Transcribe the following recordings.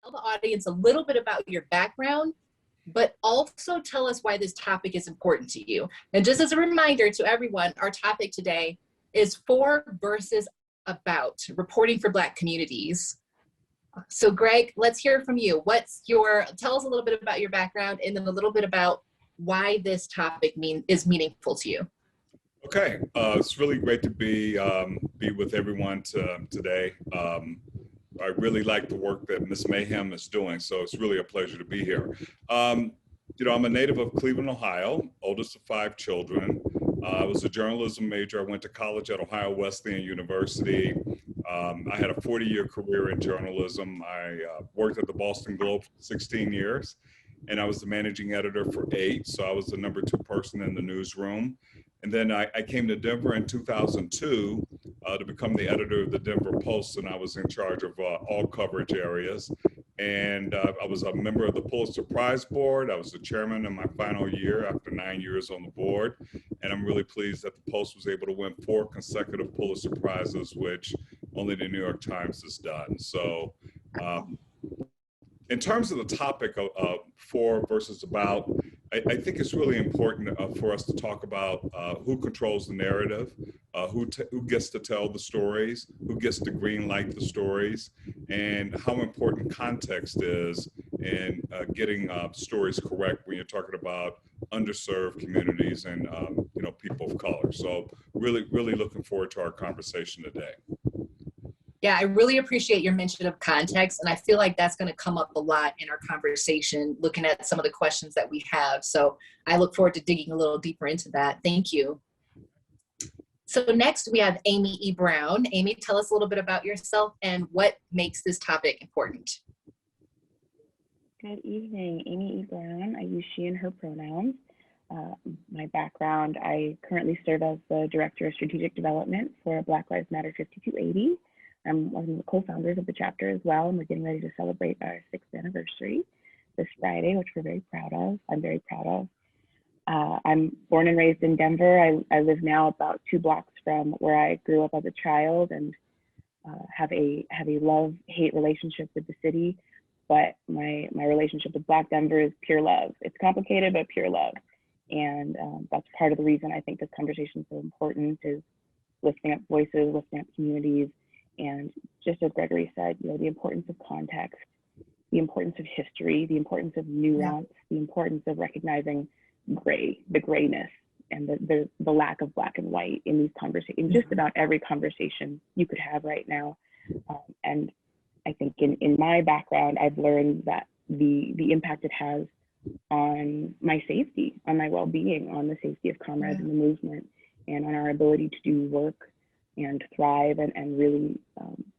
tell the audience a little bit about your background, but also tell us why this topic is important to you. And just as a reminder to everyone, our topic today is for versus about reporting for Black communities. So Greg, let's hear from you. Tell us a little bit about your background and then a little bit about why this topic is meaningful to you. Okay, it's really great to be with everyone today. I really like the work that Miss Mayhem is doing, so it's really a pleasure to be here. I'm a native of Cleveland, Ohio, oldest of 5 children. I was a journalism major. I went to college at Ohio Wesleyan University. I had a 40-year career in journalism. I worked at the Boston Globe for 16 years, and I was the managing editor for 8, so I was the number 2 person in the newsroom. And then I came to Denver in 2002 to become the editor of the Denver Post, and I was in charge of all coverage areas. And I was a member of the Pulitzer Prize Board. I was the chairman in my final year after 9 years on the board. And I'm really pleased that the Post was able to win 4 consecutive Pulitzer Prizes, which only the New York Times has done. So in terms of the topic of for versus about, I think it's really important for us to talk about who controls the narrative, who gets to tell the stories, who gets to green light the stories, and how important context is in getting stories correct when you're talking about underserved communities and people of color. So really looking forward to our conversation today. Yeah, I really appreciate your mention of context, and I feel like that's going to come up a lot in our conversation, looking at some of the questions that we have. So I look forward to digging a little deeper into that. Thank you. So next we have Amy E. Brown. Amy, tell us a little bit about yourself and what makes this topic important. Good evening, Amy E. Brown. I use she and her pronouns. My background, I currently serve as the Director of Strategic Development for Black Lives Matter 5280. I'm one of the co-founders of the chapter as well, and we're getting ready to celebrate our 6th anniversary this Friday, which we're very proud of. I'm very proud of. I'm born and raised in Denver. I live now about 2 blocks from where I grew up as a child, and have a love-hate relationship with the city. But my relationship with Black Denver is pure love. It's complicated, but pure love. And that's part of the reason I think this conversation is so important, is lifting up voices, lifting up communities. And just as Gregory said, the importance of context, the importance of history, the importance of nuance, the importance of recognizing the grayness, and the lack of black and white in these conversations, in just about every conversation you could have right now. And I think in my background, I've learned that the impact it has on my safety, on my well-being, on the safety of comrades in the movement, and on our ability to do work and thrive and really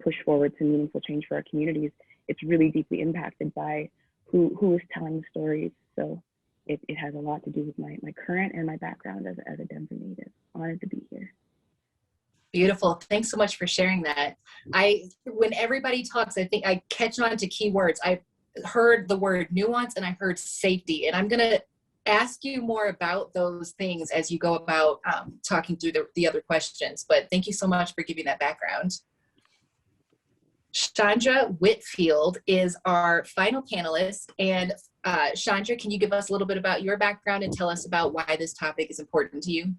push forward some meaningful change for our communities. It's really deeply impacted by who is telling the stories. So it has a lot to do with my current and my background as a Denver native. Honored to be here. Beautiful. Thanks so much for sharing that. When everybody talks, I think I catch on to keywords. I heard the word nuance and I heard safety, and I'm gonna ask you more about those things as you go about talking through the other questions, but thank you so much for giving that background. Chandra Whitfield is our final panelist, and Chandra, can you give us a little bit about your background and tell us about why this topic is important to you?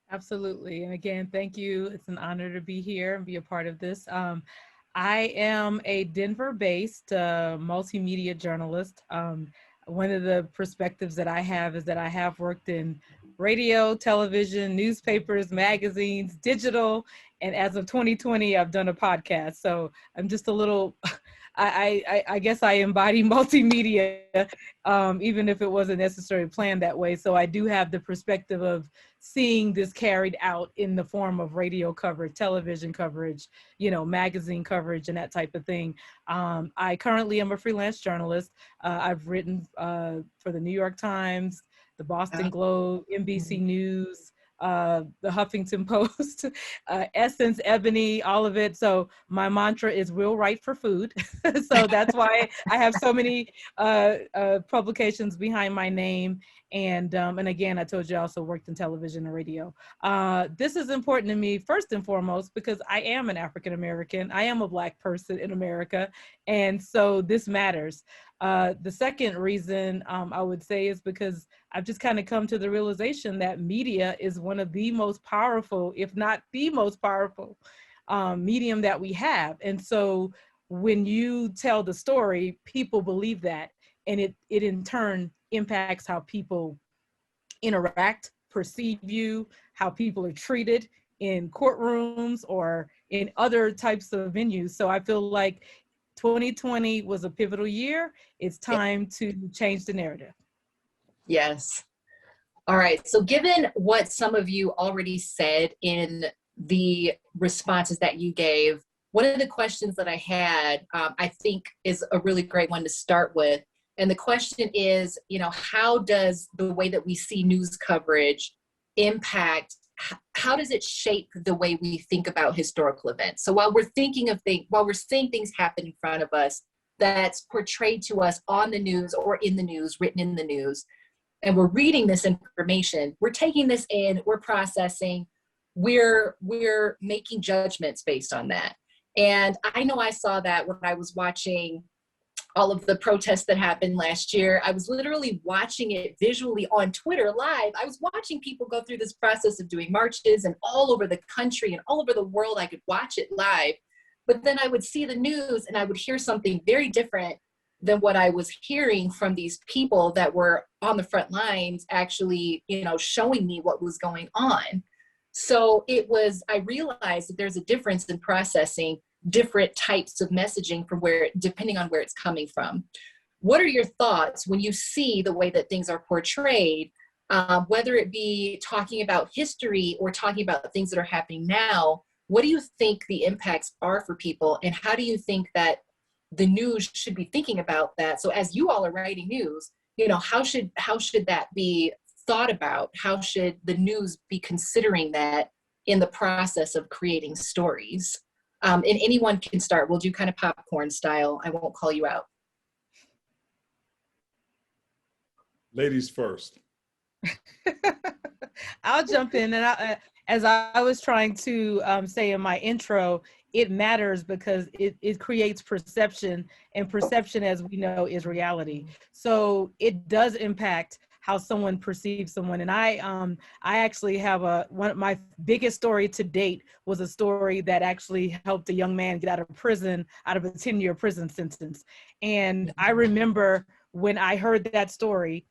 Absolutely, and again, thank you. It's an honor to be here and be a part of this. I am a Denver-based multimedia journalist. One of the perspectives that I have is that I have worked in radio, television, newspapers, magazines, digital, and as of 2020, I've done a podcast. So I'm just a little, I guess I embody multimedia, even if it wasn't necessarily planned that way. So I do have the perspective of seeing this carried out in the form of radio coverage, television coverage, magazine coverage, and that type of thing. I currently am a freelance journalist. I've written for the New York Times, the Boston Globe, NBC News, the Huffington Post, Essence, Ebony, all of it. So my mantra is "We'll write for food." So that's why I have so many publications behind my name. And again, I told you I also worked in television and radio. This is important to me first and foremost because I am an African American. I am a Black person in America, and so this matters. The second reason I would say is because I've just kind of come to the realization that media is one of the most powerful, if not the most powerful, medium that we have. And so when you tell the story, people believe that, and it in turn impacts how people interact, perceive you, how people are treated in courtrooms or in other types of venues. So I feel like 2020 was a pivotal year. It's time to change the narrative. Yes. All right. So given what some of you already said in the responses that you gave, one of the questions that I had, I think is a really great one to start with. And the question is, how does the way that we see news coverage impact, how does it shape the way we think about historical events? So while we're thinking of things, while we're seeing things happen in front of us that's portrayed to us on the news or in the news, written in the news, and we're reading this information, we're taking this in, we're processing, we're making judgments based on that. And I know I saw that when I was watching all of the protests that happened last year. I was literally watching it visually on Twitter live. I was watching people go through this process of doing marches, and all over the country and all over the world, I could watch it live. But then I would see the news and I would hear something very different than what I was hearing from these people that were on the front lines actually, showing me what was going on. So I realized that there's a difference in processing different types of messaging from depending on where it's coming from. What are your thoughts when you see the way that things are portrayed, whether it be talking about history or talking about things that are happening now? What do you think the impacts are for people, and how do you think that the news should be thinking about that? So as you all are writing news, how should that be thought about? How should the news be considering that in the process of creating stories? And anyone can start. We'll do kind of popcorn style. I won't call you out. Ladies first. I'll jump in. And as I was trying to say in my intro, it matters because it creates perception, and perception, as we know, is reality. So it does impact how someone perceives someone. And I actually have one of my biggest story to date was a story that actually helped a young man get out of prison, out of a 10-year prison sentence. And I remember when I heard that story,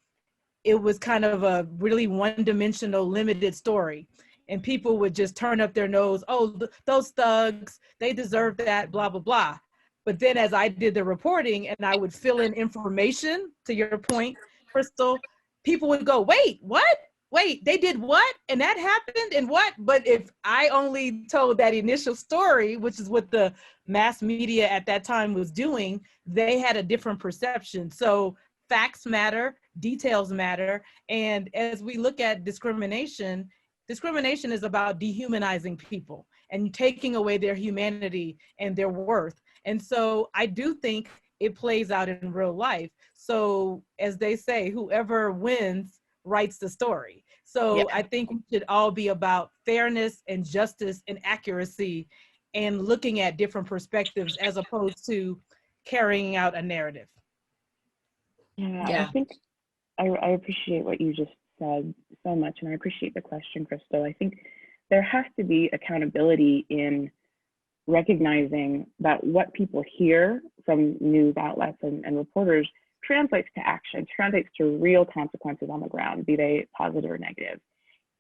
it was kind of a really one-dimensional, limited story. And people would just turn up their nose, oh, those thugs, they deserve that, blah, blah, blah. But then as I did the reporting and I would fill in information, to your point, Krystal, people would go, wait, what? Wait, they did what? And that happened and what? But if I only told that initial story, which is what the mass media at that time was doing, they had a different perception. So facts matter, details matter. And as we look at discrimination is about dehumanizing people and taking away their humanity and their worth. And so I do think it plays out in real life. So as they say, whoever wins writes the story. So yeah. I think we should all be about fairness and justice and accuracy and looking at different perspectives as opposed to carrying out a narrative. Yeah. I think I appreciate what you just said so much, and I appreciate the question, Krystal. I think there has to be accountability in recognizing that what people hear from news outlets and reporters translates to action, translates to real consequences on the ground, be they positive or negative.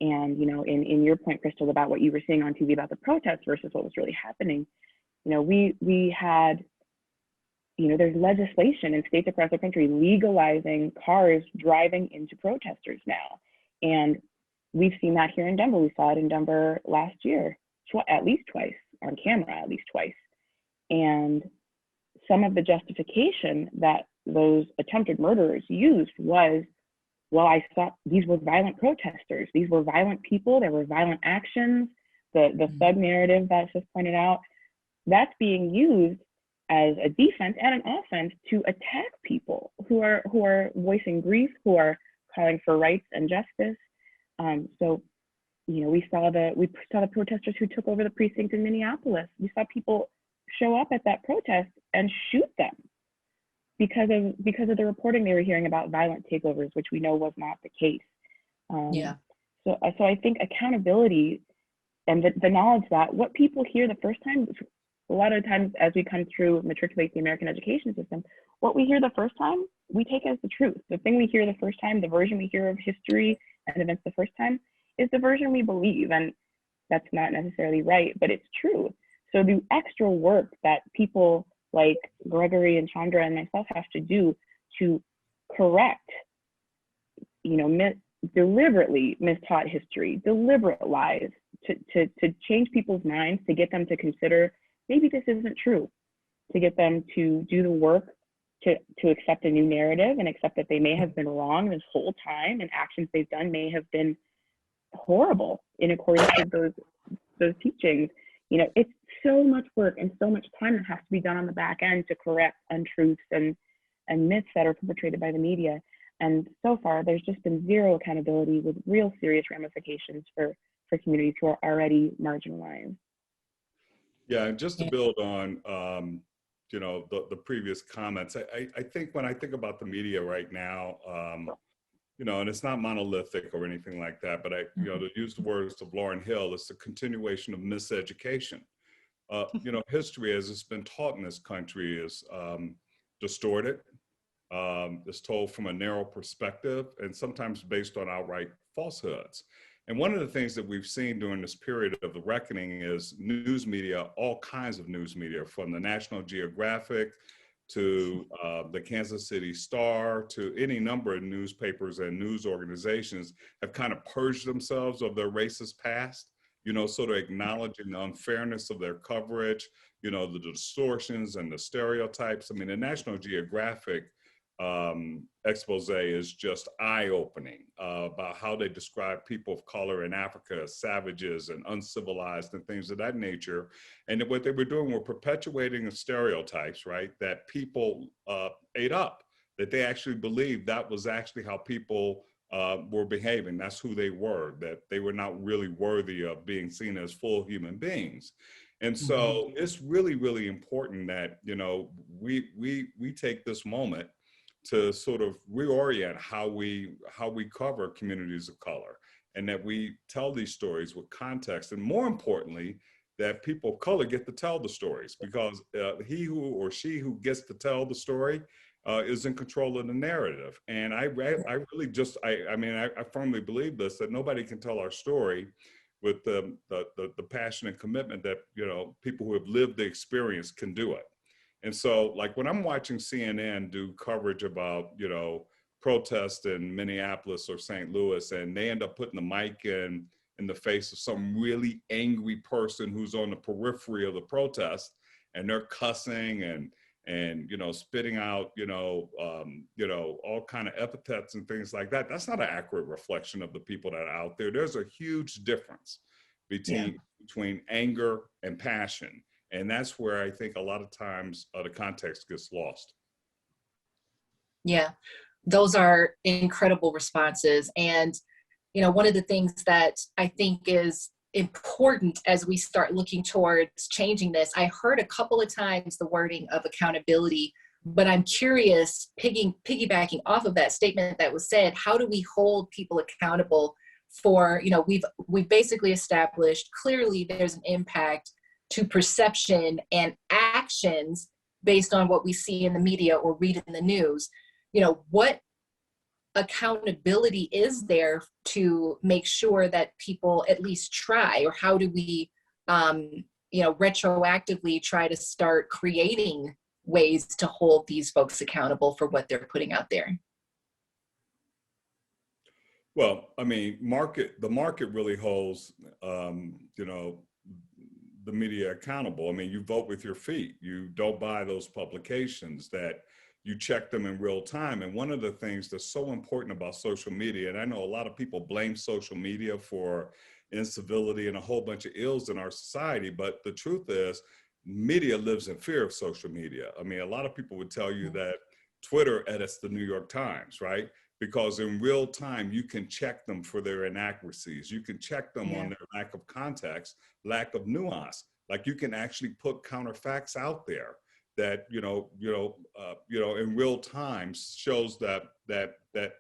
And, in your point, Krystal, about what you were seeing on TV about the protests versus what was really happening, we had, there's legislation in states across the country legalizing cars driving into protesters now. And we've seen that here in Denver. We saw it in Denver last year, at least twice, on camera, at least twice. And some of the justification that those attempted murderers used was well, I saw these were violent protesters. These were violent people. There were violent actions. The thug narrative that's just pointed out, that's being used as a defense and an offense to attack people who are voicing grief, who are calling for rights and justice. So, you know, we saw the protesters who took over the precinct in Minneapolis. We saw people show up at that protest and shoot them because of the reporting they were hearing about violent takeovers, which we know was not the case. So I think accountability and the knowledge that what people hear the first time, a lot of times as we come through matriculate the American education system, what we hear the first time, we take as the truth. The thing we hear the first time, the version we hear of history and events the first time, is the version we believe. And that's not necessarily right, but it's true. So the extra work that people like Gregory and Chandra and myself have to do to correct, you know, deliberately mistaught history, deliberate lies, to change people's minds, to get them to consider maybe this isn't true, to get them to do the work to accept a new narrative and accept that they may have been wrong this whole time and actions they've done may have been horrible in accordance with those teachings. You know, it's so much work and so much time that has to be done on the back end to correct untruths and myths that are perpetrated by the media. And so far, there's just been zero accountability with real serious ramifications for communities who are already marginalized. Yeah, and just to build on, you know, the previous comments, I think when I think about the media right now, you know, and it's not monolithic or anything like that, but you know, to use the words of Lauryn Hill, it's a continuation of miseducation. You know, history as it's been taught in this country is distorted. It's told from a narrow perspective and sometimes based on outright falsehoods. And one of the things that we've seen during this period of the reckoning is news media, all kinds of news media, from the National Geographic to the Kansas City Star to any number of newspapers and news organizations have kind of purged themselves of their racist past, you know, sort of acknowledging the unfairness of their coverage, you know, the distortions and the stereotypes. I mean, the National Geographic expose is just eye-opening about how they describe people of color in Africa as savages and uncivilized and things of that nature. And what they were doing were perpetuating the stereotypes, right, that people ate up, that they actually believed that was actually how people were behaving. That's who they were, that they were not really worthy of being seen as full human beings. And so it's really, really important that, you know, we take this moment to sort of reorient how we cover communities of color, and that we tell these stories with context, and more importantly, that people of color get to tell the stories, because he who or she who gets to tell the story is in control of the narrative. And I really just, I mean, I firmly believe this, that nobody can tell our story with the passion and commitment that, you know, people who have lived the experience can do it. And so, like, when I'm watching CNN do coverage about, you know, protests in Minneapolis or St. Louis, and they end up putting the mic in the face of some really angry person who's on the periphery of the protest, and they're cussing and you know, spitting out, you know, all kind of epithets and things like that. That's not an accurate reflection of the people that are out there. There's a huge difference between anger and passion. And that's where I think a lot of times the context gets lost. Yeah, those are incredible responses. And, you know, one of the things that I think is important as we start looking towards changing this, I heard a couple of times the wording of accountability, but I'm curious, piggybacking off of that statement that was said, how do we hold people accountable for, you know, we've basically established clearly there's an impact to perception and actions based on what we see in the media or read in the news. You know, what accountability is there to make sure that people at least try, or how do we, you know, retroactively try to start creating ways to hold these folks accountable for what they're putting out there? Well, I mean, the market really holds, you know, the media accountable. I mean, you vote with your feet. You don't buy those publications that you check them in real time. And one of the things that's so important about social media, and I know a lot of people blame social media for incivility and a whole bunch of ills in our society, but the truth is media lives in fear of social media. I mean, a lot of people would tell you that Twitter edits the New York Times, right? Because in real time, you can check them for their inaccuracies. You can check them on their lack of context, lack of nuance. Like you can actually put counterfacts out there that in real time shows that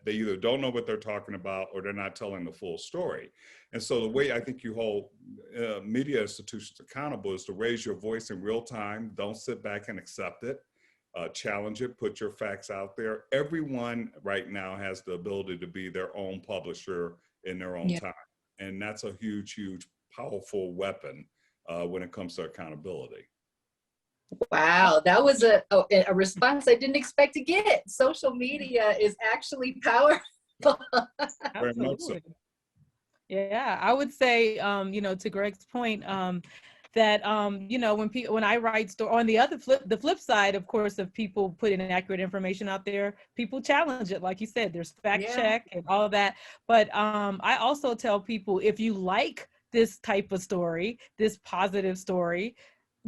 they either don't know what they're talking about or they're not telling the full story. And so the way I think you hold media institutions accountable is to raise your voice in real time. Don't sit back and accept it. Challenge it, put your facts out there. Everyone right now has the ability to be their own publisher in their own time. And that's a huge, huge, powerful weapon when it comes to accountability. Wow, that was a response I didn't expect to get. Social media is actually powerful. Very much so. Yeah, I would say, to Greg's point, that when I write on the flip side, of course, of people putting inaccurate information out there, people challenge it. Like you said, there's fact check and all of that. But I also tell people, if you like this type of story, this positive story,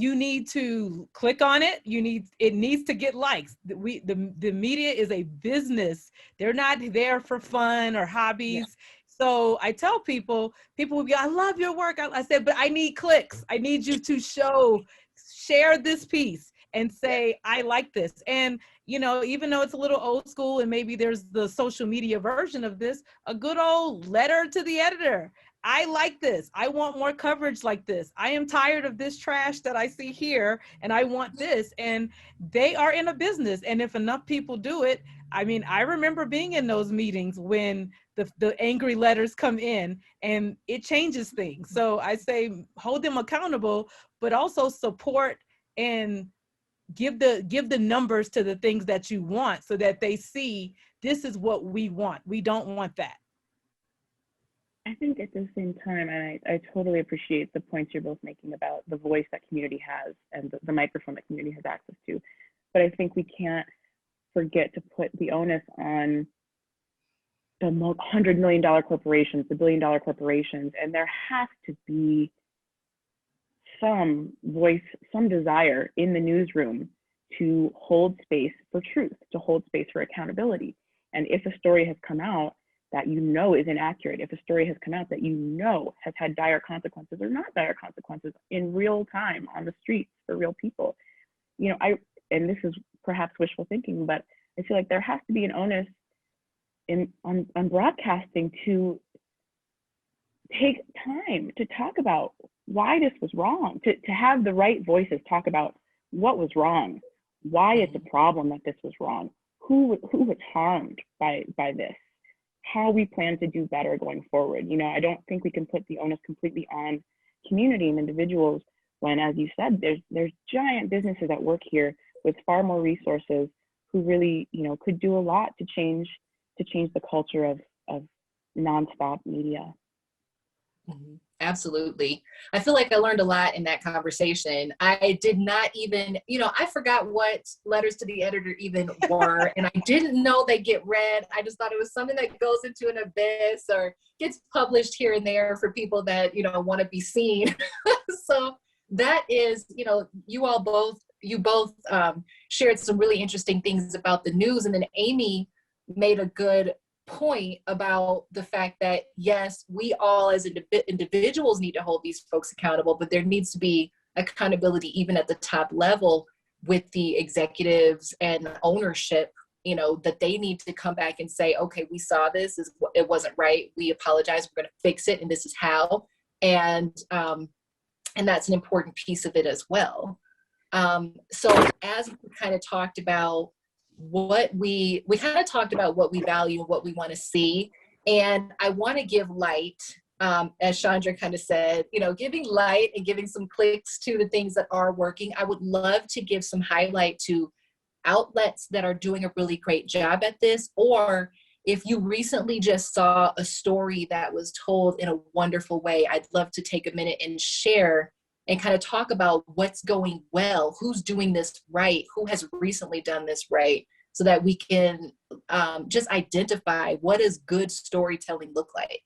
you need to click on it. It needs to get likes. The media is a business. They're not there for fun or hobbies. Yeah. So I tell people will be, I love your work. I said, but I need clicks. I need you to share this piece and say, I like this. And, even though it's a little old school and maybe there's the social media version of this, a good old letter to the editor. I like this. I want more coverage like this. I am tired of this trash that I see here and I want this. And they are in a business. And if enough people do it, I mean, I remember being in those meetings when the angry letters come in and it changes things. So I say, hold them accountable, but also support and give the numbers to the things that you want so that they see this is what we want. We don't want that. I think at the same time, and I totally appreciate the points you're both making about the voice that community has and the microphone that community has access to. But I think we can't forget to put the onus on the $100 million corporations, the $1 billion corporations, and there has to be some voice, some desire in the newsroom to hold space for truth, to hold space for accountability. And if a story has come out that is inaccurate, if a story has come out that has had dire consequences or not dire consequences in real time on the streets for real people, and this is perhaps wishful thinking, but I feel like there has to be an onus on broadcasting to take time to talk about why this was wrong, to have the right voices talk about what was wrong, why it's a problem that this was wrong, who was harmed by this, how we plan to do better going forward. I don't think we can put the onus completely on community and individuals when, as you said, there's giant businesses at work here with far more resources who really, could do a lot to change the culture of nonstop media. Mm-hmm. Absolutely. I feel like I learned a lot in that conversation. I did not even, I forgot what letters to the editor even were, and I didn't know they get read. I just thought it was something that goes into an abyss or gets published here and there for people that, want to be seen. So that is, you both shared some really interesting things about the news. And then Amy made a good point about the fact that, yes, we all as individuals need to hold these folks accountable, but there needs to be accountability even at the top level with the executives and ownership, that they need to come back and say, okay, we saw this, it wasn't right. We apologize. We're going to fix it. And this is how. And that's an important piece of it as well. So as we kind of talked about what we kind of talked about what we value and what we want to see. And I want to give light, as Chandra kind of said, giving light and giving some clicks to the things that are working. I would love to give some highlight to outlets that are doing a really great job at this, or if you recently just saw a story that was told in a wonderful way, I'd love to take a minute and share and kind of talk about what's going well, who's doing this right, who has recently done this right, so that we can just identify what does good storytelling look like?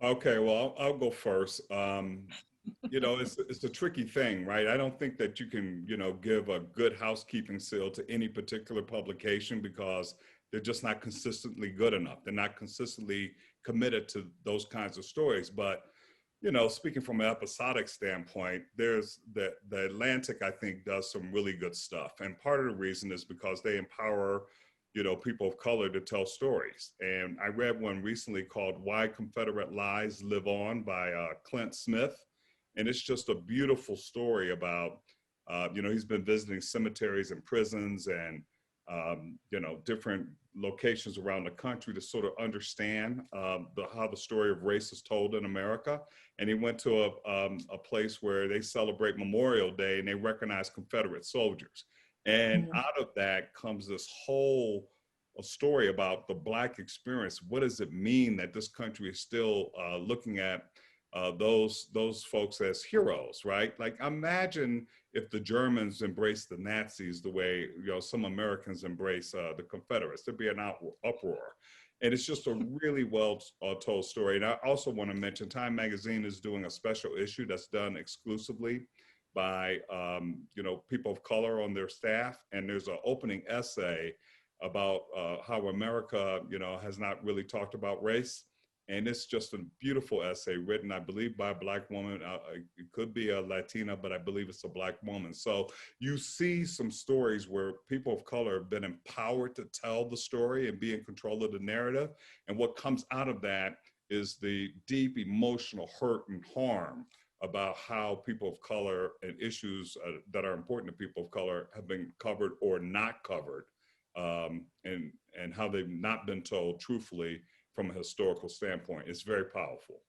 Okay, well, I'll go first. You know, it's a tricky thing, right? I don't think that you can, you know, give a good housekeeping seal to any particular publication because they're just not consistently good enough. They're not consistently committed to those kinds of stories. But, you know, speaking from an episodic standpoint, there's the Atlantic, I think, does some really good stuff. And part of the reason is because they empower, you know, people of color to tell stories. And I read one recently called Why Confederate Lies Live On by Clint Smith. And it's just a beautiful story about, you know, he's been visiting cemeteries and prisons and, you know, different locations around the country to sort of understand how the story of race is told in America. And he went to a place where they celebrate Memorial Day and they recognize Confederate soldiers. And out of that comes this whole story about the Black experience. What does it mean that this country is still looking at those folks as heroes, right? Like, imagine if the Germans embraced the Nazis the way, you know, some Americans embrace the Confederates. There'd be an uproar. And it's just a really well told story. And I also want to mention Time Magazine is doing a special issue that's done exclusively by, you know, people of color on their staff. And there's an opening essay about how America, you know, has not really talked about race. And it's just a beautiful essay written, I believe, by a Black woman. It could be a Latina, but I believe it's a Black woman. So you see some stories where people of color have been empowered to tell the story and be in control of the narrative. And what comes out of that is the deep emotional hurt and harm about how people of color and issues that are important to people of color have been covered or not covered, and how they've not been told truthfully from a historical standpoint. It's very powerful.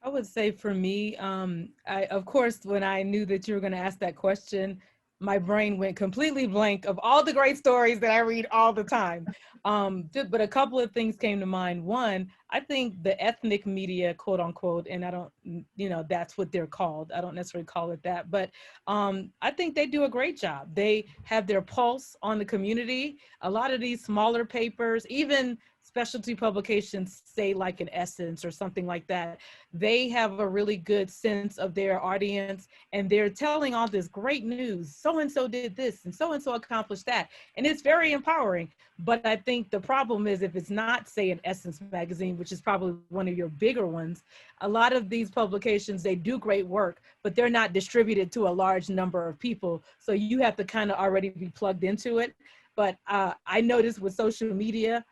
I would say for me, of course, when I knew that you were going to ask that question, my brain went completely blank of all the great stories that I read all the time. But a couple of things came to mind. One, I think the ethnic media, quote unquote, and I don't, you know, that's what they're called. I don't necessarily call it that, but I think they do a great job. They have their pulse on the community. A lot of these smaller papers, even specialty publications, say like an Essence or something like that, they have a really good sense of their audience and they're telling all this great news. So-and-so did this and so-and-so accomplished that. And it's very empowering. But I think the problem is if it's not, say, an Essence magazine, which is probably one of your bigger ones, a lot of these publications, they do great work, but they're not distributed to a large number of people. So you have to kind of already be plugged into it. But I noticed with social media,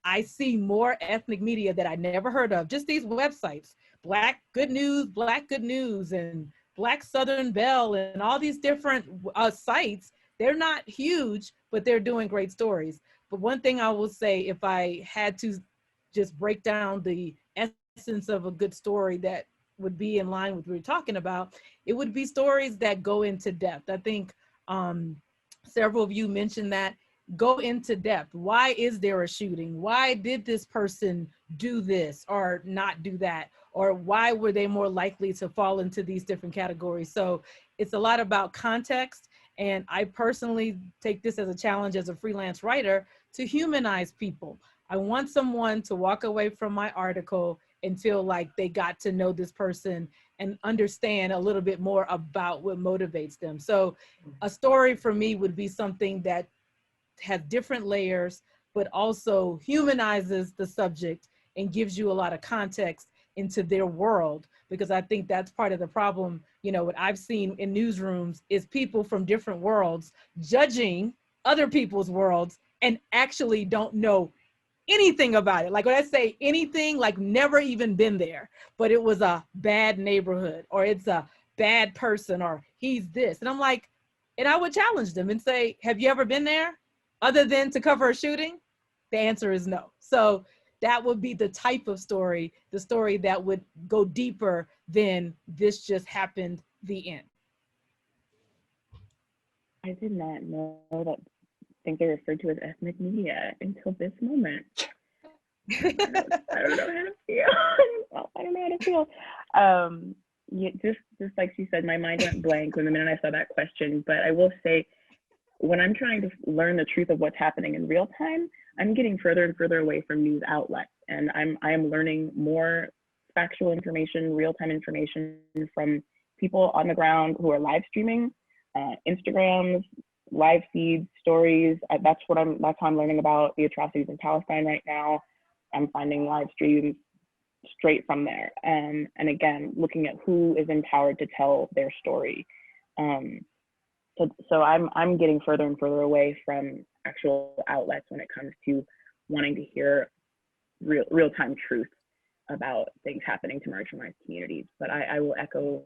I see more ethnic media that I never heard of, just these websites, Black Good News, and Black Southern Belle, and all these different sites. They're not huge, but they're doing great stories. But one thing I will say, if I had to just break down the essence of a good story that would be in line with what we're talking about, it would be stories that go into depth. I think several of you mentioned that. Go into depth. Why is there a shooting? Why did this person do this or not do that? Or why were they more likely to fall into these different categories? So it's a lot about context. And I personally take this as a challenge as a freelance writer to humanize people. I want someone to walk away from my article and feel like they got to know this person and understand a little bit more about what motivates them. So a story for me would be something that has different layers, but also humanizes the subject and gives you a lot of context into their world. Because I think that's part of the problem. You know, what I've seen in newsrooms is people from different worlds judging other people's worlds and actually don't know anything about it. Like when I say anything, like never even been there, but it was a bad neighborhood or it's a bad person or he's this. And I'm like, and I would challenge them and say, have you ever been there? Other than to cover a shooting? The answer is no. So that would be the type of story, the story that would go deeper than this just happened, the end. I did not know that think they referred to as ethnic media until this moment. I don't know how to feel. I don't know how to feel. Yeah, just like she said, my mind went blank when the minute I saw that question. But I will say, when I'm trying to learn the truth of what's happening in real time, I'm getting further and further away from news outlets, and I am learning more factual information, real-time information from people on the ground who are live streaming, Instagrams, live feeds, stories. That's how I'm learning about the atrocities in Palestine right now. I'm finding live streams straight from there, and again, looking at who is empowered to tell their story. So I'm getting further and further away from actual outlets when it comes to wanting to hear real-time truth about things happening to marginalized communities. But I will echo,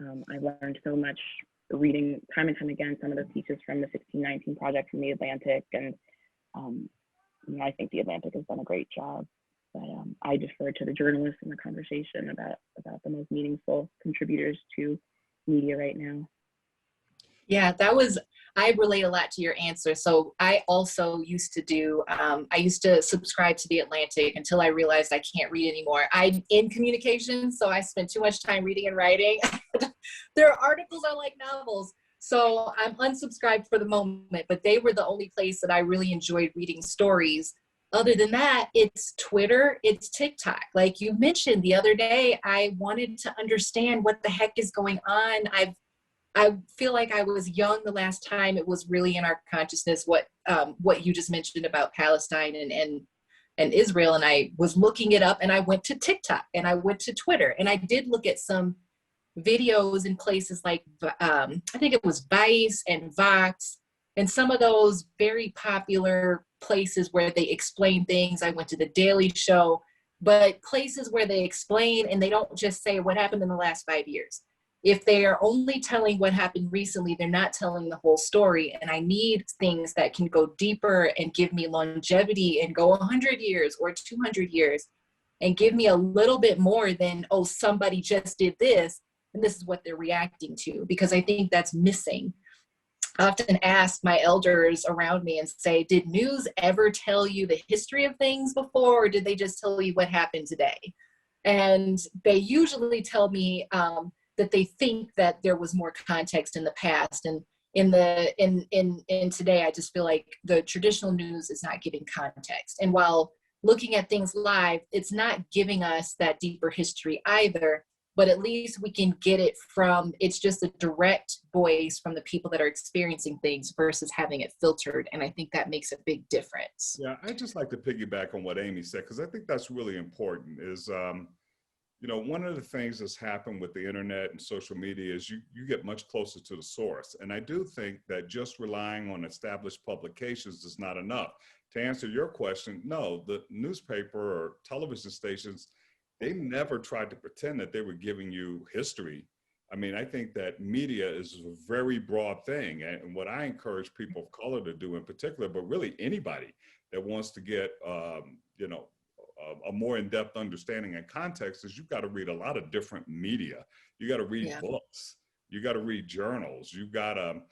I learned so much reading time and time again some of the pieces from the 1619 Project from the Atlantic, and you know, I think the Atlantic has done a great job. But I defer to the journalists in the conversation about the most meaningful contributors to media right now. Yeah, I relate a lot to your answer. So I also used to subscribe to the Atlantic until I realized I can't read anymore. I'm in communication, so I spent too much time reading and writing. Their articles are like novels. So I'm unsubscribed for the moment, but they were the only place that I really enjoyed reading stories. Other than that, it's Twitter, it's TikTok. Like you mentioned the other day, I wanted to understand what the heck is going on. I feel like I was young the last time it was really in our consciousness what you just mentioned about Palestine and Israel. And I was looking it up, and I went to TikTok and I went to Twitter, and I did look at some videos in places like I think it was Vice and Vox and some of those very popular places where they explain things. I went to the Daily Show, but places where they explain and they don't just say what happened in the last 5 years. If they are only telling what happened recently, they're not telling the whole story. And I need things that can go deeper and give me longevity and go 100 years or 200 years and give me a little bit more than, oh, somebody just did this and this is what they're reacting to, because I think that's missing. I often ask my elders around me and say, did news ever tell you the history of things before, or did they just tell you what happened today? And they usually tell me, that they think that there was more context in the past, and in today, I just feel like the traditional news is not giving context. And while looking at things live, it's not giving us that deeper history either, but at least we can get it it's just a direct voice from the people that are experiencing things versus having it filtered. And I think that makes a big difference. Yeah, I'd just like to piggyback on what Amy said, because I think that's really important is, you know, one of the things that's happened with the internet and social media is you get much closer to the source. And I do think that just relying on established publications is not enough. To answer your question, no, the newspaper or television stations, they never tried to pretend that they were giving you history. I mean, I think that media is a very broad thing. And what I encourage people of color to do in particular, but really anybody that wants to get, you know, a more in-depth understanding and context, is you've got to read a lot of different media. You got to read books. You got to read journals. You've got to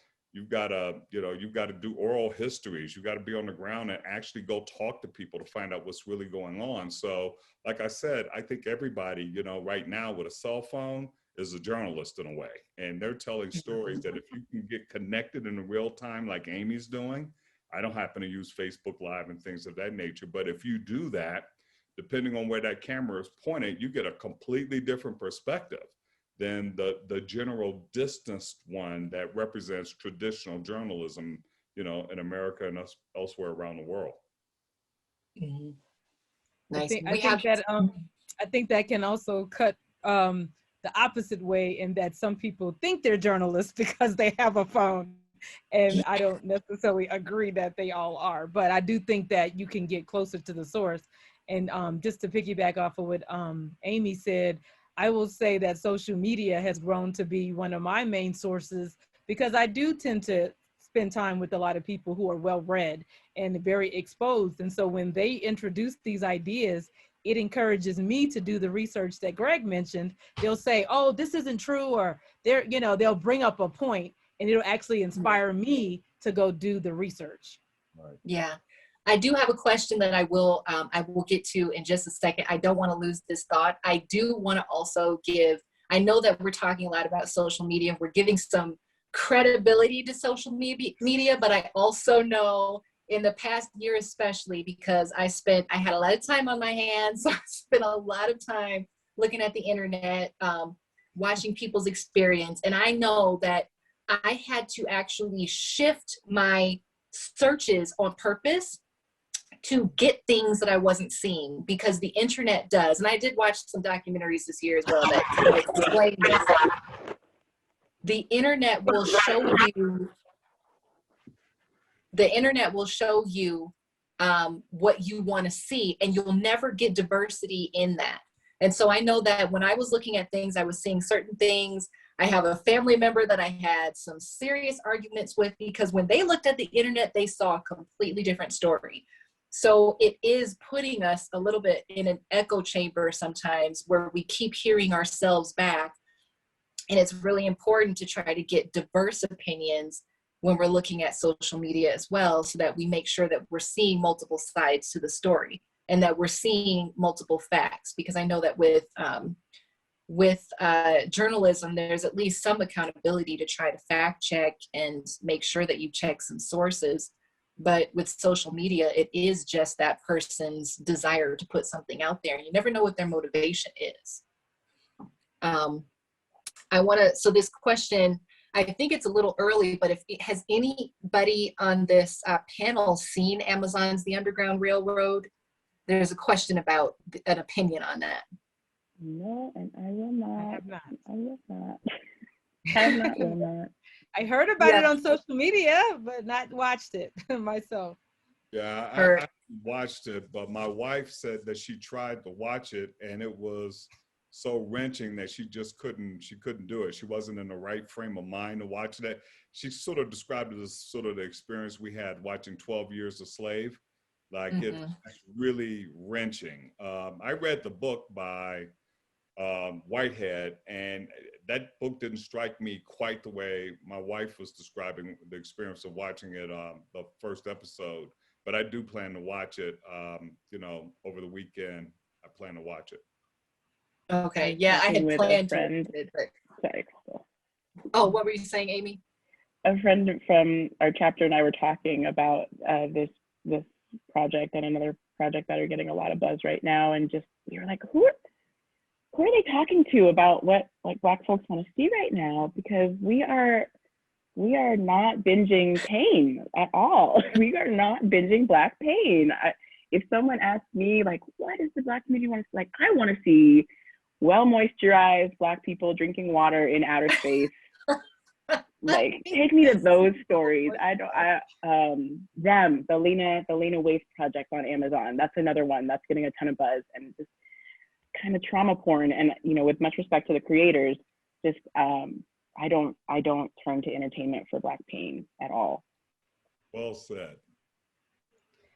do oral histories. You got to be on the ground and actually go talk to people to find out what's really going on. So, like I said, I think everybody, you know, right now with a cell phone is a journalist in a way, and they're telling stories that if you can get connected in real time, like Amy's doing. I don't happen to use Facebook Live and things of that nature, but if you do that, depending on where that camera is pointed, you get a completely different perspective than the general distanced one that represents traditional journalism, you know, in America and elsewhere around the world. Mm-hmm. Nice. I think that can also cut the opposite way, in that some people think they're journalists because they have a phone. And I don't necessarily agree that they all are, but I do think that you can get closer to the source. And just to piggyback off of what Amy said, I will say that social media has grown to be one of my main sources, because I do tend to spend time with a lot of people who are well-read and very exposed. And so when they introduce these ideas, it encourages me to do the research that Greg mentioned. They'll say, oh, this isn't true, or they'll bring up a point, and it'll actually inspire me to go do the research. Right. Yeah. I do have a question that I will get to in just a second. I don't want to lose this thought. I do want to also I know that we're talking a lot about social media. We're giving some credibility to social media, but I also know in the past year, especially because I had a lot of time on my hands. So I spent a lot of time looking at the internet, watching people's experience. And I know that I had to actually shift my searches on purpose to get things that I wasn't seeing, because the internet does. And I did watch some documentaries this year as well that kind of explain this. The internet will show you what you want to see, and you'll never get diversity in that. And so I know that when I was looking at things, I was seeing certain things. I have a family member that I had some serious arguments with, because when they looked at the internet, they saw a completely different story. So it is putting us a little bit in an echo chamber sometimes, where we keep hearing ourselves back. And it's really important to try to get diverse opinions when we're looking at social media as well, so that we make sure that we're seeing multiple sides to the story and that we're seeing multiple facts. Because I know that with journalism, there's at least some accountability to try to fact check and make sure that you check some sources. But with social media, it is just that person's desire to put something out there, and you never know what their motivation is. So this question, I think it's a little early, but has anybody on this panel seen Amazon's The Underground Railroad? There's a question about an opinion on that. No, and I will not. I have not. I will not. Have not, will not. I heard about it on social media, but not watched it myself. Yeah, I watched it, but my wife said that she tried to watch it and it was so wrenching that she couldn't do it. She wasn't in the right frame of mind to watch that. She sort of described it as sort of the experience we had watching 12 Years a Slave. Like it's really wrenching. I read the book by Whitehead, and that book didn't strike me quite the way my wife was describing the experience of watching it, the first episode. But I do plan to watch it, over the weekend. I plan to watch it. Okay, yeah, I had planned to. Sorry, Krystal. Oh, what were you saying, Amy? A friend from our chapter and I were talking about this project and another project that are getting a lot of buzz right now, and just we were like, who are they talking to about what like Black folks want to see right now? Because we are not binging pain at all. We are not binging Black pain. If someone asks me like, what does the Black community want to see? Like, I want to see well-moisturized Black people drinking water in outer space. Like, take me to those stories. The Lena Waste Project on Amazon. That's another one that's getting a ton of buzz, and just kind of trauma porn. And with much respect to the creators, just I don't turn to entertainment for Black pain at all. Well said.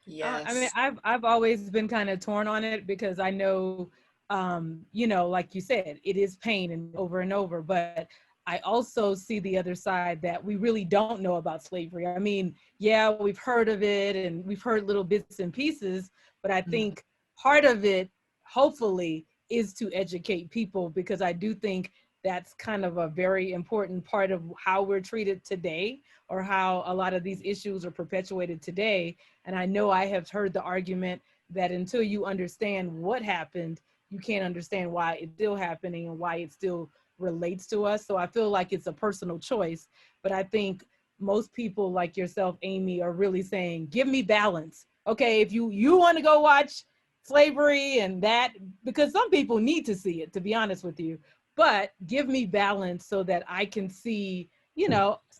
Yes. I mean, I've always been kind of torn on it, because I know, like you said, it is pain and over, but I also see the other side that we really don't know about slavery. I mean, yeah, we've heard of it and we've heard little bits and pieces, but I think part of it, hopefully, is to educate people, because I do think that's kind of a very important part of how we're treated today, or how a lot of these issues are perpetuated today. And I know I have heard the argument that until you understand what happened, you can't understand why it's still happening and why it still relates to us. So I feel like it's a personal choice, but I think most people like yourself, Amy, are really saying, give me balance. Okay, if you want to go watch slavery and that, because some people need to see it, to be honest with you, but give me balance so that I can see,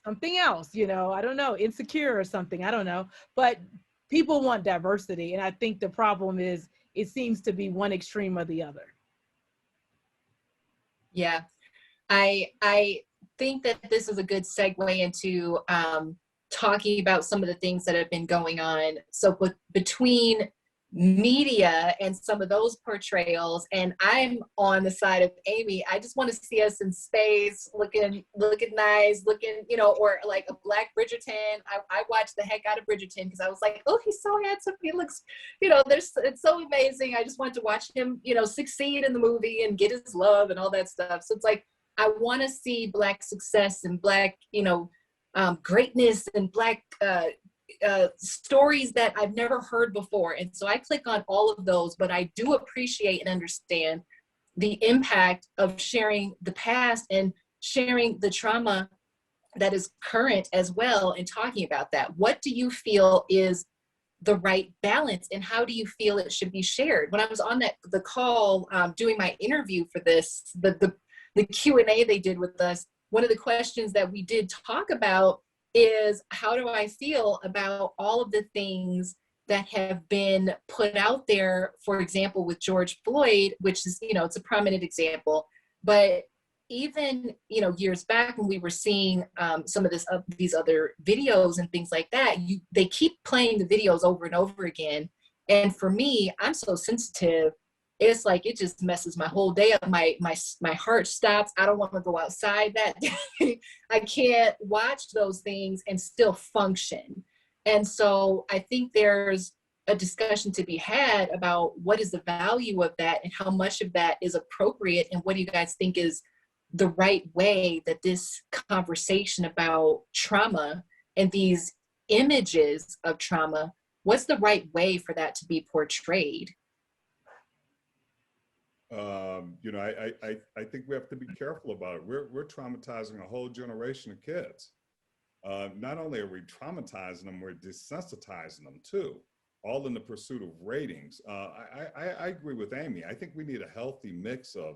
something else, I don't know, Insecure or something, I don't know, but people want diversity. And I think the problem is it seems to be one extreme or the other. Yeah, I think that this is a good segue into talking about some of the things that have been going on. So between media and some of those portrayals, and I'm on the side of Amy, I just want to see us in space, looking nice, or like a Black Bridgerton. I watched the heck out of Bridgerton because I was like, oh, he's so handsome, he looks, it's so amazing. I just want to watch him, succeed in the movie and get his love and all that stuff. So it's like, I want to see Black success and Black, greatness and Black stories that I've never heard before. And so I click on all of those, but I do appreciate and understand the impact of sharing the past and sharing the trauma that is current as well, and talking about that. What do you feel is the right balance, and how do you feel it should be shared? When I was on the call doing my interview for this, the Q&A they did with us, one of the questions that we did talk about is, how do I feel about all of the things that have been put out there, for example, with George Floyd, which is, it's a prominent example, but even, years back when we were seeing some of these other videos and things like that, they keep playing the videos over and over again. And for me, I'm so sensitive. It's like, it just messes my whole day up. My heart stops. I don't want to go outside that day. I can't watch those things and still function. And so I think there's a discussion to be had about what is the value of that and how much of that is appropriate, and what do you guys think is the right way that this conversation about trauma and these images of trauma, what's the right way for that to be portrayed? I think we have to be careful about it. We're traumatizing a whole generation of kids. Not only are we traumatizing them, we're desensitizing them too, all in the pursuit of ratings. I agree with Amy. I think we need a healthy mix of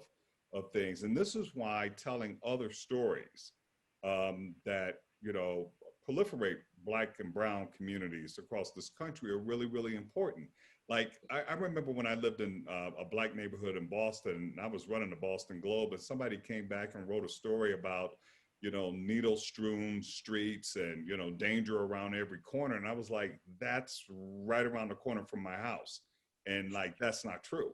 things. And this is why telling other stories that, proliferate Black and brown communities across this country are really, really important. Like, I remember when I lived in a Black neighborhood in Boston, and I was running the Boston Globe, and somebody came back and wrote a story about, needle-strewn streets and, danger around every corner. And I was like, that's right around the corner from my house. And like, that's not true.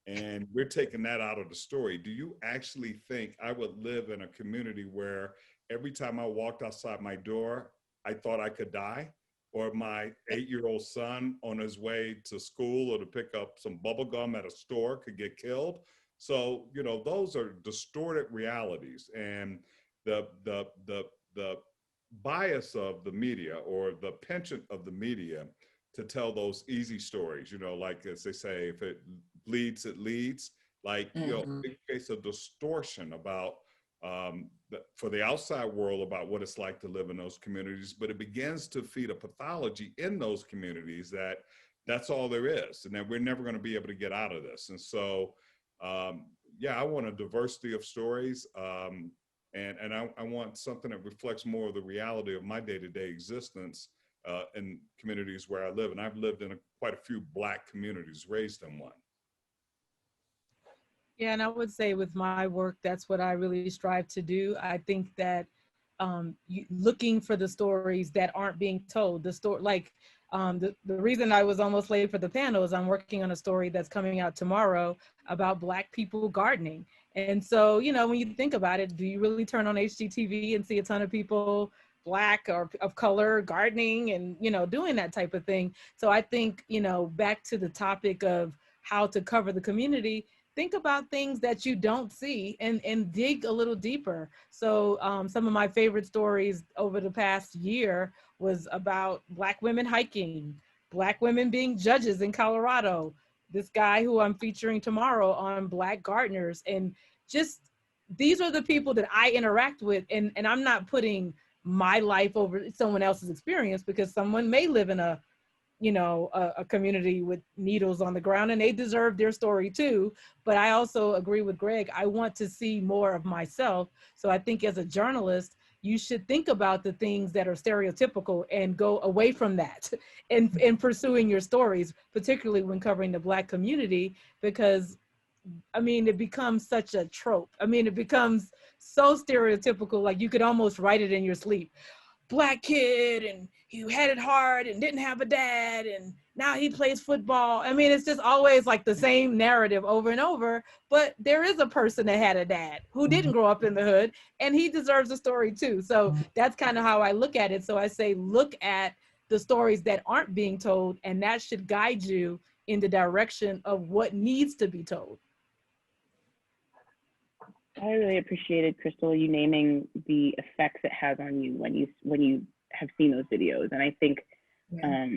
And we're taking that out of the story. Do you actually think I would live in a community where every time I walked outside my door, I thought I could die? Or my 8-year-old son on his way to school or to pick up some bubble gum at a store could get killed? So, those are distorted realities. And the bias of the media, or the penchant of the media to tell those easy stories, like, as they say, if it bleeds, it leads. Like, big case of distortion about for the outside world about what it's like to live in those communities, but it begins to feed a pathology in those communities that's all there is, and that we're never going to be able to get out of this. And so, I want a diversity of stories, and I want something that reflects more of the reality of my day-to-day existence in communities where I live. And I've lived in quite a few Black communities, raised in one. Yeah, and I would say with my work, that's what I really strive to do. I think that looking for the stories that aren't being told, the reason I was almost late for the panel is I'm working on a story that's coming out tomorrow about Black people gardening. And so, when you think about it, do you really turn on HGTV and see a ton of people Black or of color gardening and, doing that type of thing? So I think, back to the topic of how to cover the community, think about things that you don't see and dig a little deeper. So some of my favorite stories over the past year was about Black women hiking, Black women being judges in Colorado, this guy who I'm featuring tomorrow on Black gardeners. And just, these are the people that I interact with. And I'm not putting my life over someone else's experience, because someone may live in a community with needles on the ground, and they deserve their story too. But I also agree with Greg. I want to see more of myself. So I think as a journalist, you should think about the things that are stereotypical and go away from that in pursuing your stories, particularly when covering the Black community, because it becomes such a trope. It becomes so stereotypical, like you could almost write it in your sleep. Black kid, and he had it hard and didn't have a dad, and now he plays football. It's just always like the same narrative over and over, but there is a person that had a dad who didn't grow up in the hood, and he deserves a story too. So that's kind of how I look at it. So I say, look at the stories that aren't being told, and that should guide you in the direction of what needs to be told. I really appreciated, Krystal, you naming the effects it has on you when you have seen those videos. And I think Yeah.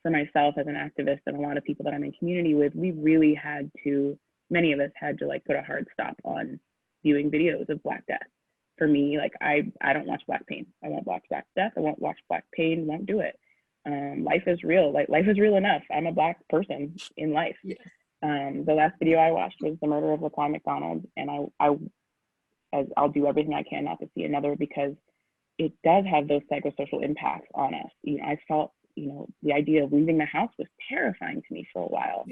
for myself as an activist and a lot of people that I'm in community with, we really had to, many of us had to like put a hard stop on viewing videos of Black death. For me, like I don't watch Black pain. I won't watch Black death. I won't watch Black pain. Won't do it. Life is real. Like life is real enough. I'm a Black person in life. Yeah. The last video I watched was the murder of Laquan McDonald, and I'll do everything I can not to see another, because it does have those psychosocial impacts on us. You know, I felt, you know, the idea of leaving the house was terrifying to me for a while.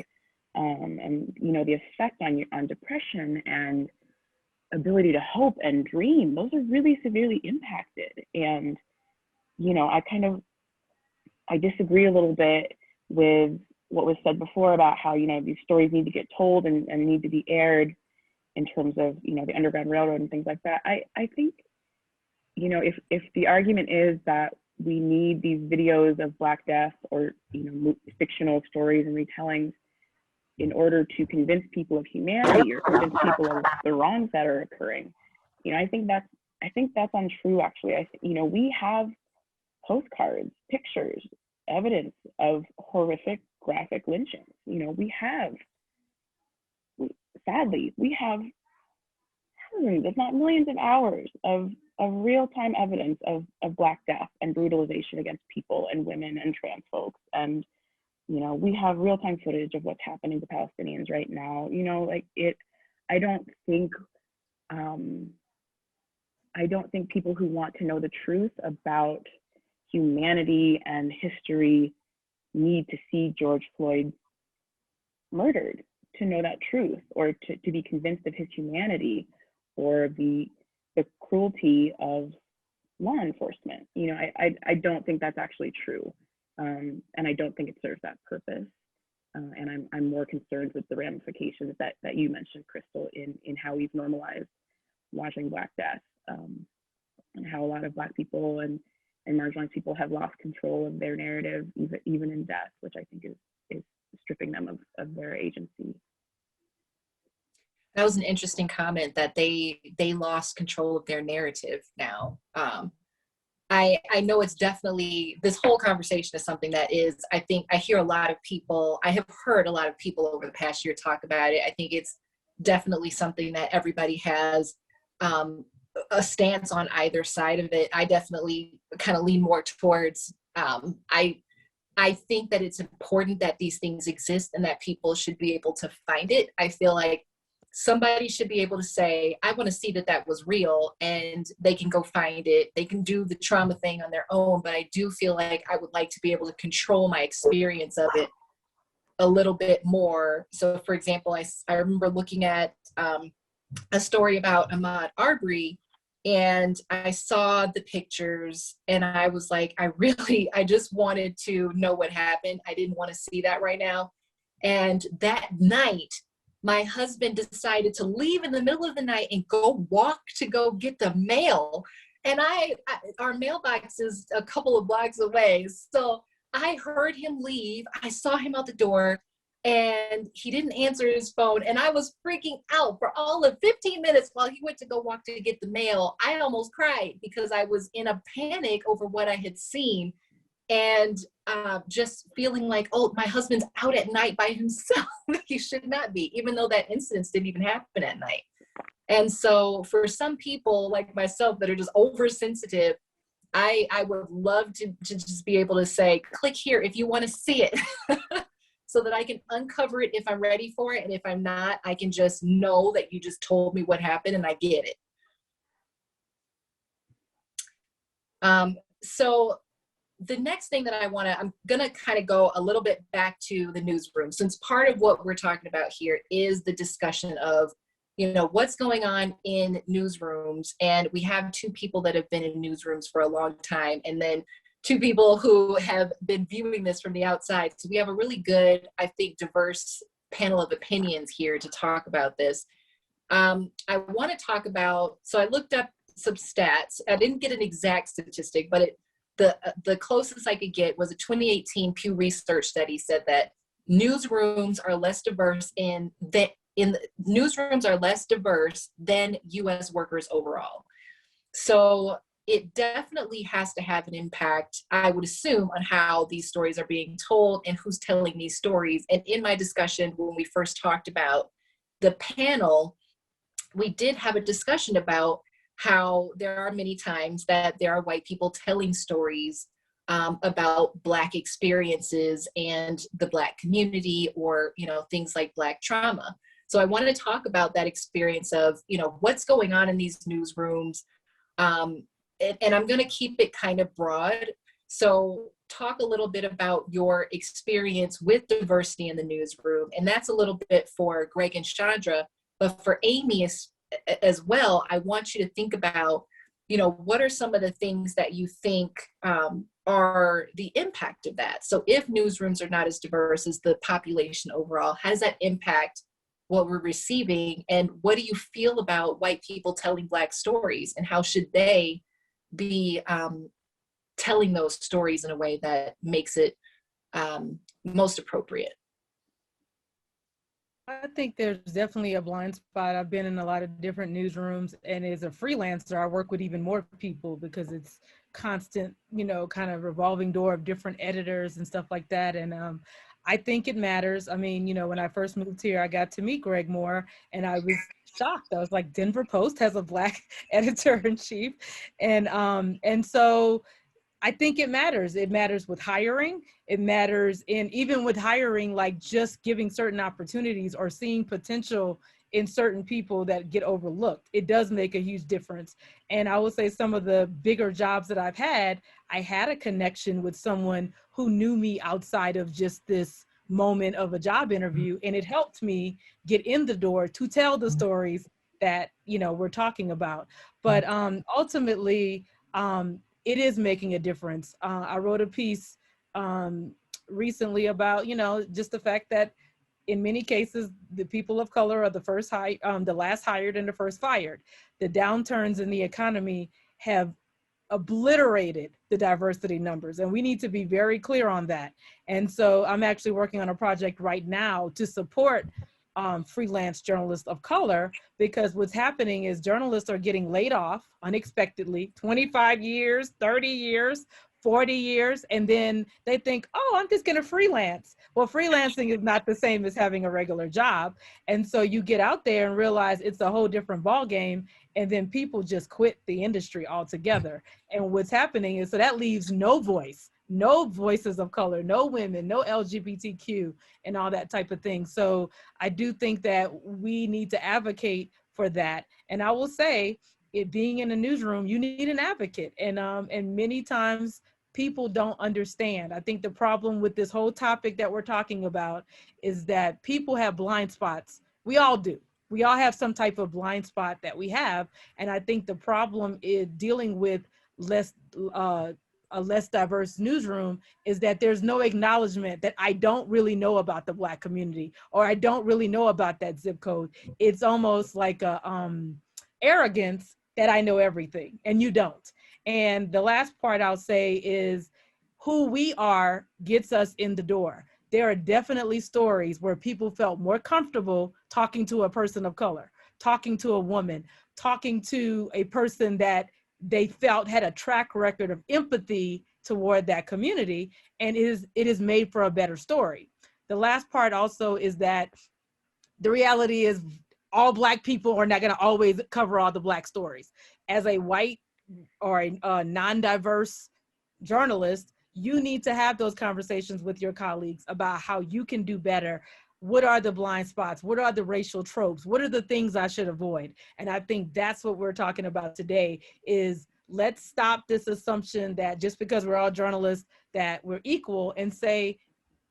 And, you know, the effect on depression and ability to hope and dream, those are really severely impacted. And, you know, I disagree a little bit with what was said before about how, you know, these stories need to get told and need to be aired in terms of, you know, the Underground Railroad and things like that. I think, you know, if the argument is that we need these videos of Black death or, you know, fictional stories and retellings in order to convince people of humanity or convince people of the wrongs that are occurring, you know, I think that's untrue. Actually, you know, we have postcards, pictures, evidence of horrific, graphic lynchings. You know, sadly, we have hundreds, if not millions of hours of real-time evidence of Black death and brutalization against people and women and trans folks. And, you know, we have real-time footage of what's happening to Palestinians right now. You know, like I don't think people who want to know the truth about humanity and history need to see George Floyd murdered to know that truth, or to be convinced of his humanity or the cruelty of law enforcement. You know, I don't think that's actually true. And I don't think it serves that purpose. And I'm more concerned with the ramifications that you mentioned, Krystal, in how we've normalized watching Black death, and how a lot of Black people and marginalized people have lost control of their narrative, even in death, which I think is stripping them of their agency. That was an interesting comment, that they lost control of their narrative now. I know it's definitely, this whole conversation is something that is, I think I hear a lot of people, I have heard a lot of people over the past year talk about it. I think it's definitely something that everybody has a stance on either side of it. I definitely kind of lean more towards, I think that it's important that these things exist and that people should be able to find it. I feel like somebody should be able to say, I want to see that was real, and they can go find it. They can do the trauma thing on their own, but I do feel like I would like to be able to control my experience of it a little bit more. So for example, I remember looking at a story about Ahmaud Arbery, and I saw the pictures and I was like, I just wanted to know what happened. I didn't want to see that right now. And that night, my husband decided to leave in the middle of the night and go get the mail. And our mailbox is a couple of blocks away. So I heard him leave. I saw him out the door and he didn't answer his phone. And I was freaking out for all of 15 minutes while he went to go walk to get the mail. I almost cried because I was in a panic over what I had seen. And just feeling like, oh, my husband's out at night by himself. He should not be, even though that incident didn't even happen at night. And so for some people like myself that are just oversensitive, I would love to just be able to say, click here if you want to see it, so that I can uncover it if I'm ready for it. And if I'm not, I can just know that you just told me what happened and I get it. So the next thing that I'm gonna kind of go a little bit back to the newsroom, since part of what we're talking about here is the discussion of, you know, what's going on in newsrooms. And we have two people that have been in newsrooms for a long time, and then two people who have been viewing this from the outside. So we have a really good, I think, diverse panel of opinions here to talk about this. I want to talk about, so I looked up some stats. I didn't get an exact statistic, but the closest I could get was a 2018 Pew Research study said that newsrooms are less diverse newsrooms are less diverse than US workers overall. So it definitely has to have an impact, I would assume, on how these stories are being told and who's telling these stories. And in my discussion, when we first talked about the panel, we did have a discussion about how there are many times that there are white people telling stories about Black experiences and the Black community, or, you know, things like Black trauma. So I want to talk about that experience of, you know, what's going on in these newsrooms. And I'm going to keep it kind of broad. So talk a little bit about your experience with diversity in the newsroom. And that's a little bit for Greg and Chandra, but for Amy as well, I want you to think about, you know, what are some of the things that you think are the impact of that? So if newsrooms are not as diverse as the population overall, how does that impact what we're receiving? And what do you feel about white people telling Black stories, and how should they be telling those stories in a way that makes it most appropriate? I think there's definitely a blind spot. I've been in a lot of different newsrooms, and as a freelancer, I work with even more people because it's constant, you know, kind of revolving door of different editors and stuff like that. And I think it matters. I mean, you know, when I first moved here, I got to meet Greg Moore, and I was shocked. I was like, Denver Post has a Black editor-in-chief. And so I think it matters. It matters with hiring. It matters even with hiring, like just giving certain opportunities or seeing potential in certain people that get overlooked. It does make a huge difference. And I would say some of the bigger jobs that I've had, I had a connection with someone who knew me outside of just this moment of a job interview. And it helped me get in the door to tell the stories that, you know, we're talking about. But ultimately, it is making a difference. I wrote a piece recently about, you know, just the fact that in many cases, the people of color are the last hired and the first fired. The downturns in the economy have obliterated the diversity numbers, and we need to be very clear on that. And so I'm actually working on a project right now to support freelance journalists of color, because what's happening is journalists are getting laid off unexpectedly, 25 years, 30 years, 40 years, and then they think, oh, I'm just gonna freelance. Well, freelancing is not the same as having a regular job. And so you get out there and realize it's a whole different ballgame, and then people just quit the industry altogether. And what's happening is, so that leaves no voice, no voices of color, no women, no LGBTQ, and all that type of thing. So I do think that we need to advocate for that. And I will say, it being in a newsroom, you need an advocate. And many times people don't understand. I think the problem with this whole topic that we're talking about is that people have blind spots. We all do. We all have some type of blind spot that we have. And I think the problem is dealing with a less diverse newsroom is that there's no acknowledgement that I don't really know about the Black community, or I don't really know about that zip code. It's almost like a arrogance that I know everything and you don't. And the last part I'll say is, who we are gets us in the door. There are definitely stories where people felt more comfortable talking to a person of color, talking to a woman, talking to a person that they felt had a track record of empathy toward that community, and it is made for a better story. The last part also is that the reality is all Black people are not going to always cover all the Black stories. As a white or a non-diverse journalist, you need to have those conversations with your colleagues about how you can do better. What are the blind spots? What are the racial tropes? What are the things I should avoid? And I think that's what we're talking about today, is let's stop this assumption that just because we're all journalists that we're equal, and say,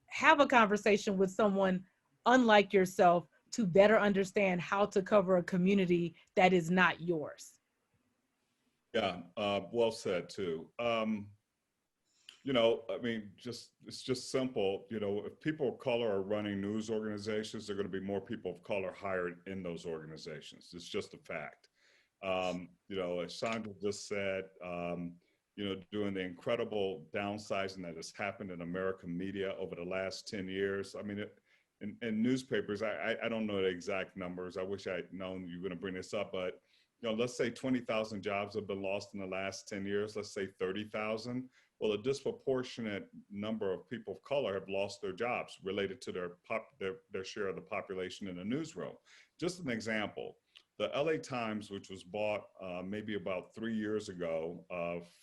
have a conversation with someone unlike yourself to better understand how to cover a community that is not yours. Yeah, well said too. You know, I mean, it's just simple. You know, if people of color are running news organizations, there are going to be more people of color hired in those organizations. It's just a fact. You know, as Chandra just said, you know, during the incredible downsizing that has happened in American media over the last 10 years, I mean, in newspapers, I don't know the exact numbers. I wish I'd known you were going to bring this up, but let's say 20,000 jobs have been lost in the last 10 years. Let's say 30,000. Well, a disproportionate number of people of color have lost their jobs related to their share of the population in the newsroom. Just an example, the LA Times, which was bought maybe about 3 years ago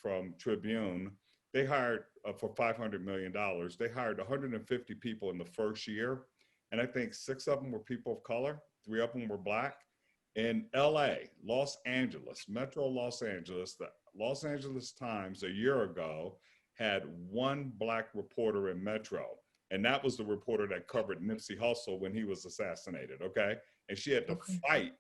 from Tribune, they hired for $500 million. They hired 150 people in the first year. And I think 6 of them were people of color, 3 of them were Black. In LA, Los Angeles, Metro Los Angeles, the Los Angeles Times a year ago had 1 Black reporter in Metro. And that was the reporter that covered Nipsey Hussle when he was assassinated, okay? And she had to fight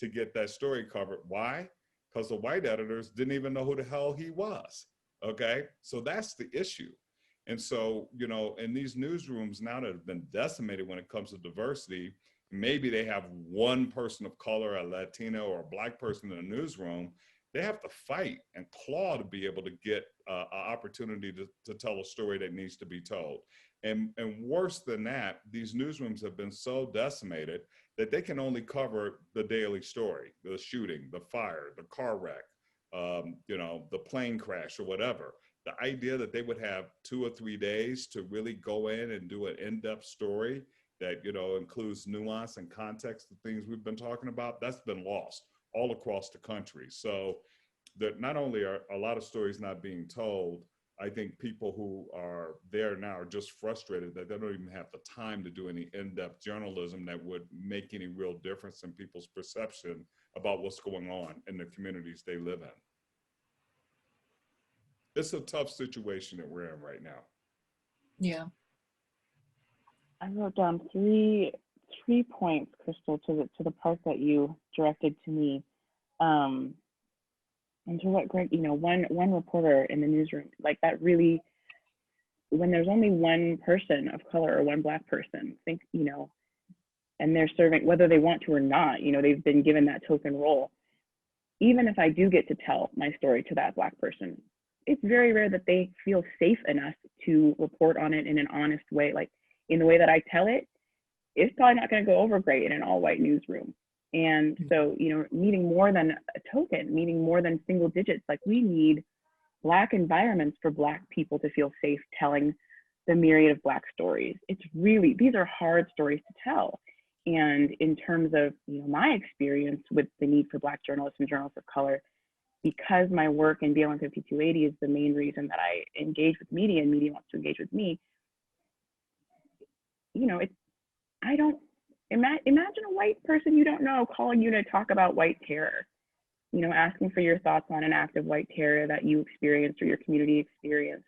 to get that story covered. Why? Because the white editors didn't even know who the hell he was, okay? So that's the issue. And so, in these newsrooms now that have been decimated when it comes to diversity, maybe they have 1 person of color, a Latino or a Black person in the newsroom. They have to fight and claw to be able to get an opportunity to tell a story that needs to be told. And worse than that, these newsrooms have been so decimated that they can only cover the daily story, the shooting, the fire, the car wreck, the plane crash or whatever. The idea that they would have 2 or 3 days to really go in and do an in-depth story that, includes nuance and context, the things we've been talking about, that's been lost all across the country. So that not only are a lot of stories not being told, I think people who are there now are just frustrated that they don't even have the time to do any in-depth journalism that would make any real difference in people's perception about what's going on in the communities they live in. It's a tough situation that we're in right now. Yeah. I wrote down three points, Krystal, to the part that you directed to me, and to what Greg, one reporter in the newsroom, like that really, when there's only 1 person of color or 1 Black person, and they're serving, whether they want to or not, they've been given that token role. Even if I do get to tell my story to that Black person, it's very rare that they feel safe enough to report on it in an honest way. Like in the way that I tell it, it's probably not going to go over great in an all-white newsroom. And so, needing more than a token, needing more than single digits, like we need Black environments for Black people to feel safe telling the myriad of Black stories. These are hard stories to tell. And in terms of, my experience with the need for Black journalists and journalists of color, because my work in BLM 5280 is the main reason that I engage with media and media wants to engage with me, I don't imagine a white person you don't know calling you to talk about white terror, asking for your thoughts on an act of white terror that you experienced or your community experienced.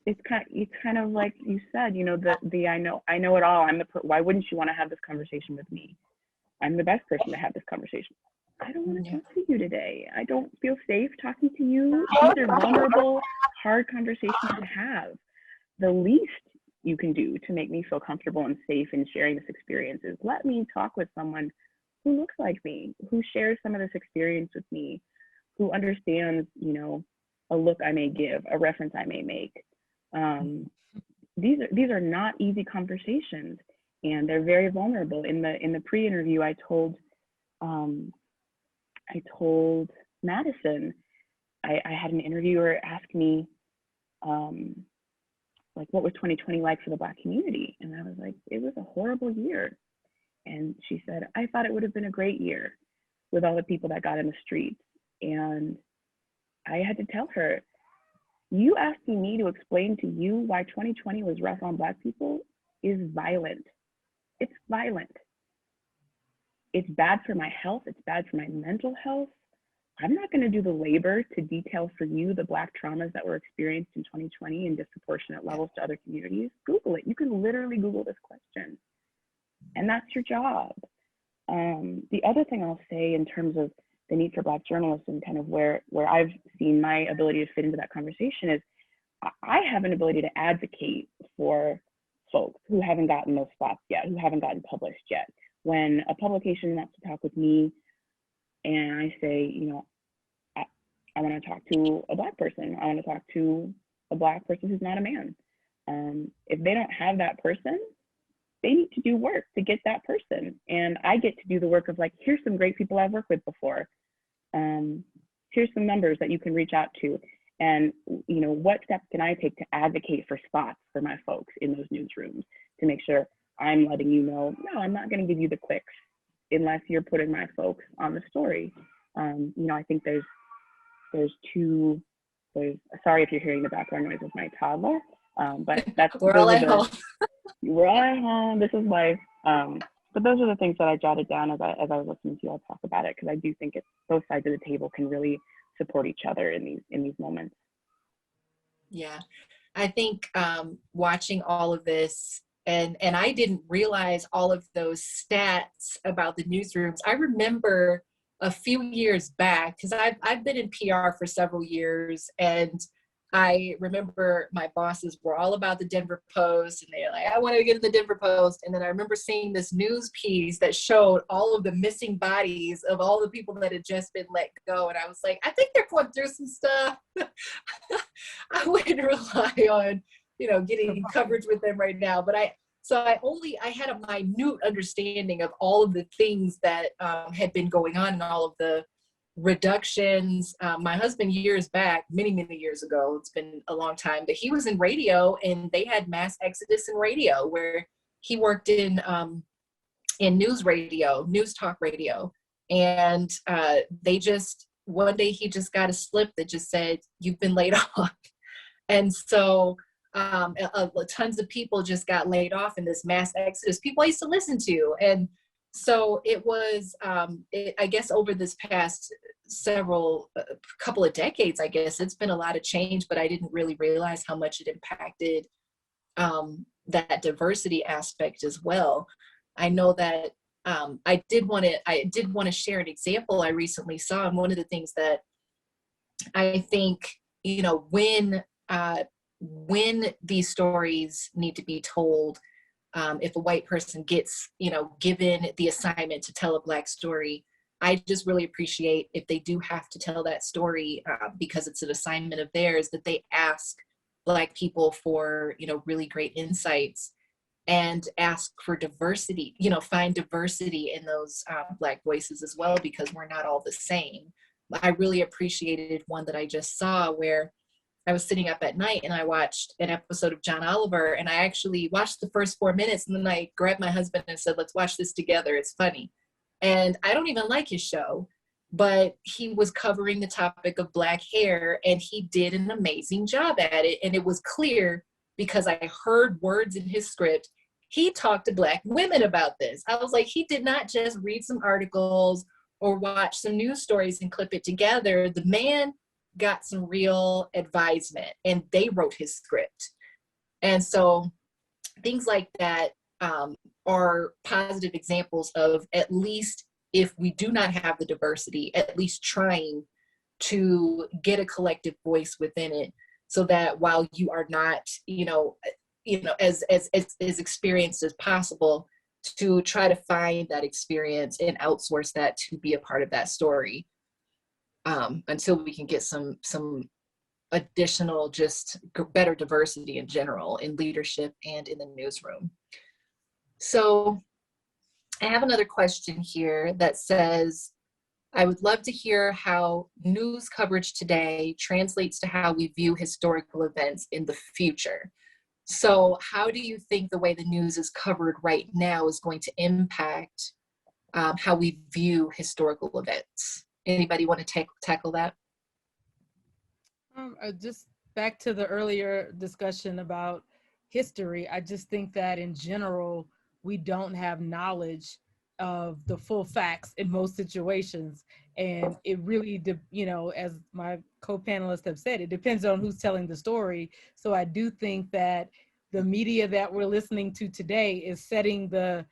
It's kind of like you said, I know it all. Why wouldn't you want to have this conversation with me? I'm the best person to have this conversation. I don't want to talk to you today. I don't feel safe talking to you. These are vulnerable, hard conversations to have. The least you can do to make me feel comfortable and safe in sharing this experience is let me talk with someone who looks like me, who shares some of this experience with me, who understands, a look I may give, a reference I may make. These are not easy conversations, and they're very vulnerable. In the pre-interview, I told Madison, I had an interviewer ask me, what was 2020 like for the Black community? And I was like, it was a horrible year. And she said, I thought it would have been a great year with all the people that got in the streets. And I had to tell her, you asking me to explain to you why 2020 was rough on Black people is violent. It's violent. It's bad for my health. It's bad for my mental health. I'm not going to do the labor to detail for you the Black traumas that were experienced in 2020 in disproportionate levels to other communities. Google it. You can literally Google this question. And that's your job. The other thing I'll say in terms of the need for Black journalists and kind of where I've seen my ability to fit into that conversation is I have an ability to advocate for folks who haven't gotten those spots yet, who haven't gotten published yet. When a publication wants to talk with me and I say, I want to talk to a Black person, I want to talk to a Black person who's not a man. If they don't have that person, they need to do work to get that person. And I get to do the work of like, here's some great people I've worked with before. Here's some numbers that you can reach out to. And, you know, what steps can I take to advocate for spots for my folks in those newsrooms to make sure I'm letting you know, no, I'm not going to give you the clicks unless you're putting my folks on the story. You know, I think there's sorry if you're hearing the background noise of my toddler, but that's we're all at home. We're all at home. This is life. But those are the things that I jotted down as I was listening to you all talk about it, because I do think both sides of the table can really support each other in these moments. Yeah, I think watching all of this, and I didn't realize all of those stats about the newsrooms. I remember a few years back, because I've been in PR for several years, and I remember my bosses were all about the Denver Post, and they're like, I want to get in the Denver Post. And then I remember seeing this news piece that showed all of the missing bodies of all the people that had just been let go. And I was like, I think they're going through some stuff. I wouldn't rely on, you know, getting coverage with them right now. But I had a minute understanding of all of the things that had been going on and all of the reductions. My husband years back, many years ago, it's been a long time, but he was in radio, and they had mass exodus in radio, where he worked in news talk radio. And they just, one day he just got a slip that just said, you've been laid off. And so tons of people just got laid off in this mass exodus, people I used to listen to. And so it was, I guess over this past couple of decades, I guess it's been a lot of change, but I didn't really realize how much it impacted that diversity aspect as well. I know that I did want to share an example I recently saw. And one of the things that I think, you know, when these stories need to be told, if a white person gets, you know, given the assignment to tell a Black story, I just really appreciate if they do have to tell that story because it's an assignment of theirs, that they ask Black people for, you know, really great insights and ask for diversity, you know, find diversity in those Black voices as well, because we're not all the same. I really appreciated one that I just saw where I was sitting up at night and I watched an episode of John Oliver, and I actually watched the first 4 minutes, and then I grabbed my husband and said, let's watch this together. It's funny. And I don't even like his show, but he was covering the topic of Black hair, and he did an amazing job at it. And it was clear, because I heard words in his script, he talked to Black women about this. I was like, he did not just read some articles or watch some news stories and clip it together. The man got some real advisement, and they wrote his script. And so things like that are positive examples of, at least if we do not have the diversity, at least trying to get a collective voice within it, so that while you are not, you know, as experienced as possible, to try to find that experience and outsource that to be a part of that story. Until we can get some additional, just better diversity in general in leadership and in the newsroom. So I have another question here that says, I would love to hear how news coverage today translates to how we view historical events in the future. So how do you think the way the news is covered right now is going to impact how we view historical events? Anybody want to tackle that? Just back to the earlier discussion about history, I just think that in general, we don't have knowledge of the full facts in most situations. And it really, you know, as my co-panelists have said, it depends on who's telling the story. So I do think that the media that we're listening to today is setting the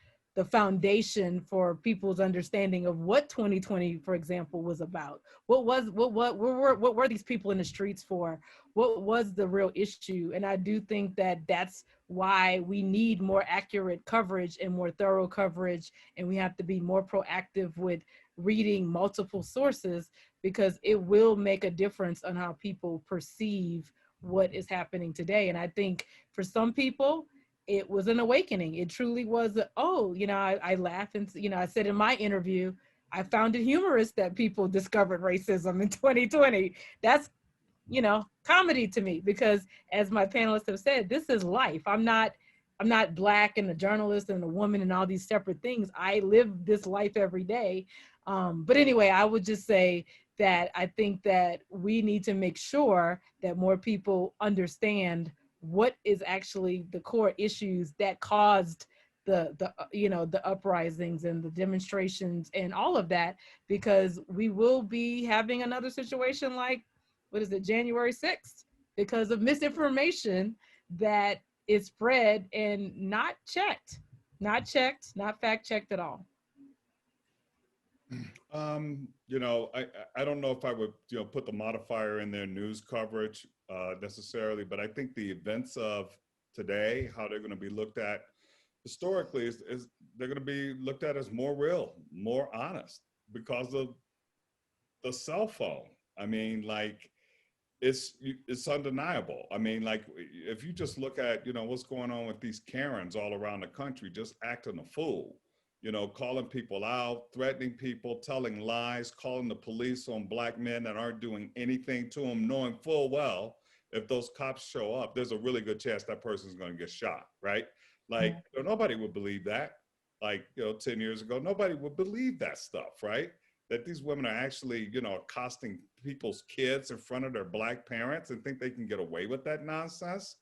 foundation for people's understanding of what 2020, for example, was about. What were these people in the streets for? What was the real issue? And I do think that that's why we need more accurate coverage and more thorough coverage, and we have to be more proactive with reading multiple sources, because it will make a difference on how people perceive what is happening today. And I think for some people, it was an awakening. It truly was. I laugh and, I said in my interview, I found it humorous that people discovered racism in 2020. That's, comedy to me, because as my panelists have said, this is life. I'm not Black and a journalist and a woman and all these separate things. I live this life every day. But anyway, I would just say that I think that we need to make sure that more people understand what is actually the core issues that caused the uprisings and the demonstrations and all of that, because we will be having another situation like, what is it, January 6th, because of misinformation that is spread and not checked, not fact checked at all. I don't know if I would, put the modifier in their news coverage necessarily, but I think the events of today, how they're going to be looked at historically, is they're going to be looked at as more real, more honest, because of the cell phone. I mean, like, it's undeniable. I mean, like, if you just look at, what's going on with these Karens all around the country, just acting a fool, calling people out, threatening people, telling lies, calling the police on Black men that aren't doing anything to them, knowing full well if those cops show up, there's a really good chance that person's going to get shot, right? Like, nobody would believe that. Like, 10 years ago, nobody would believe that stuff, right? That these women are actually, accosting people's kids in front of their Black parents and think they can get away with that nonsense.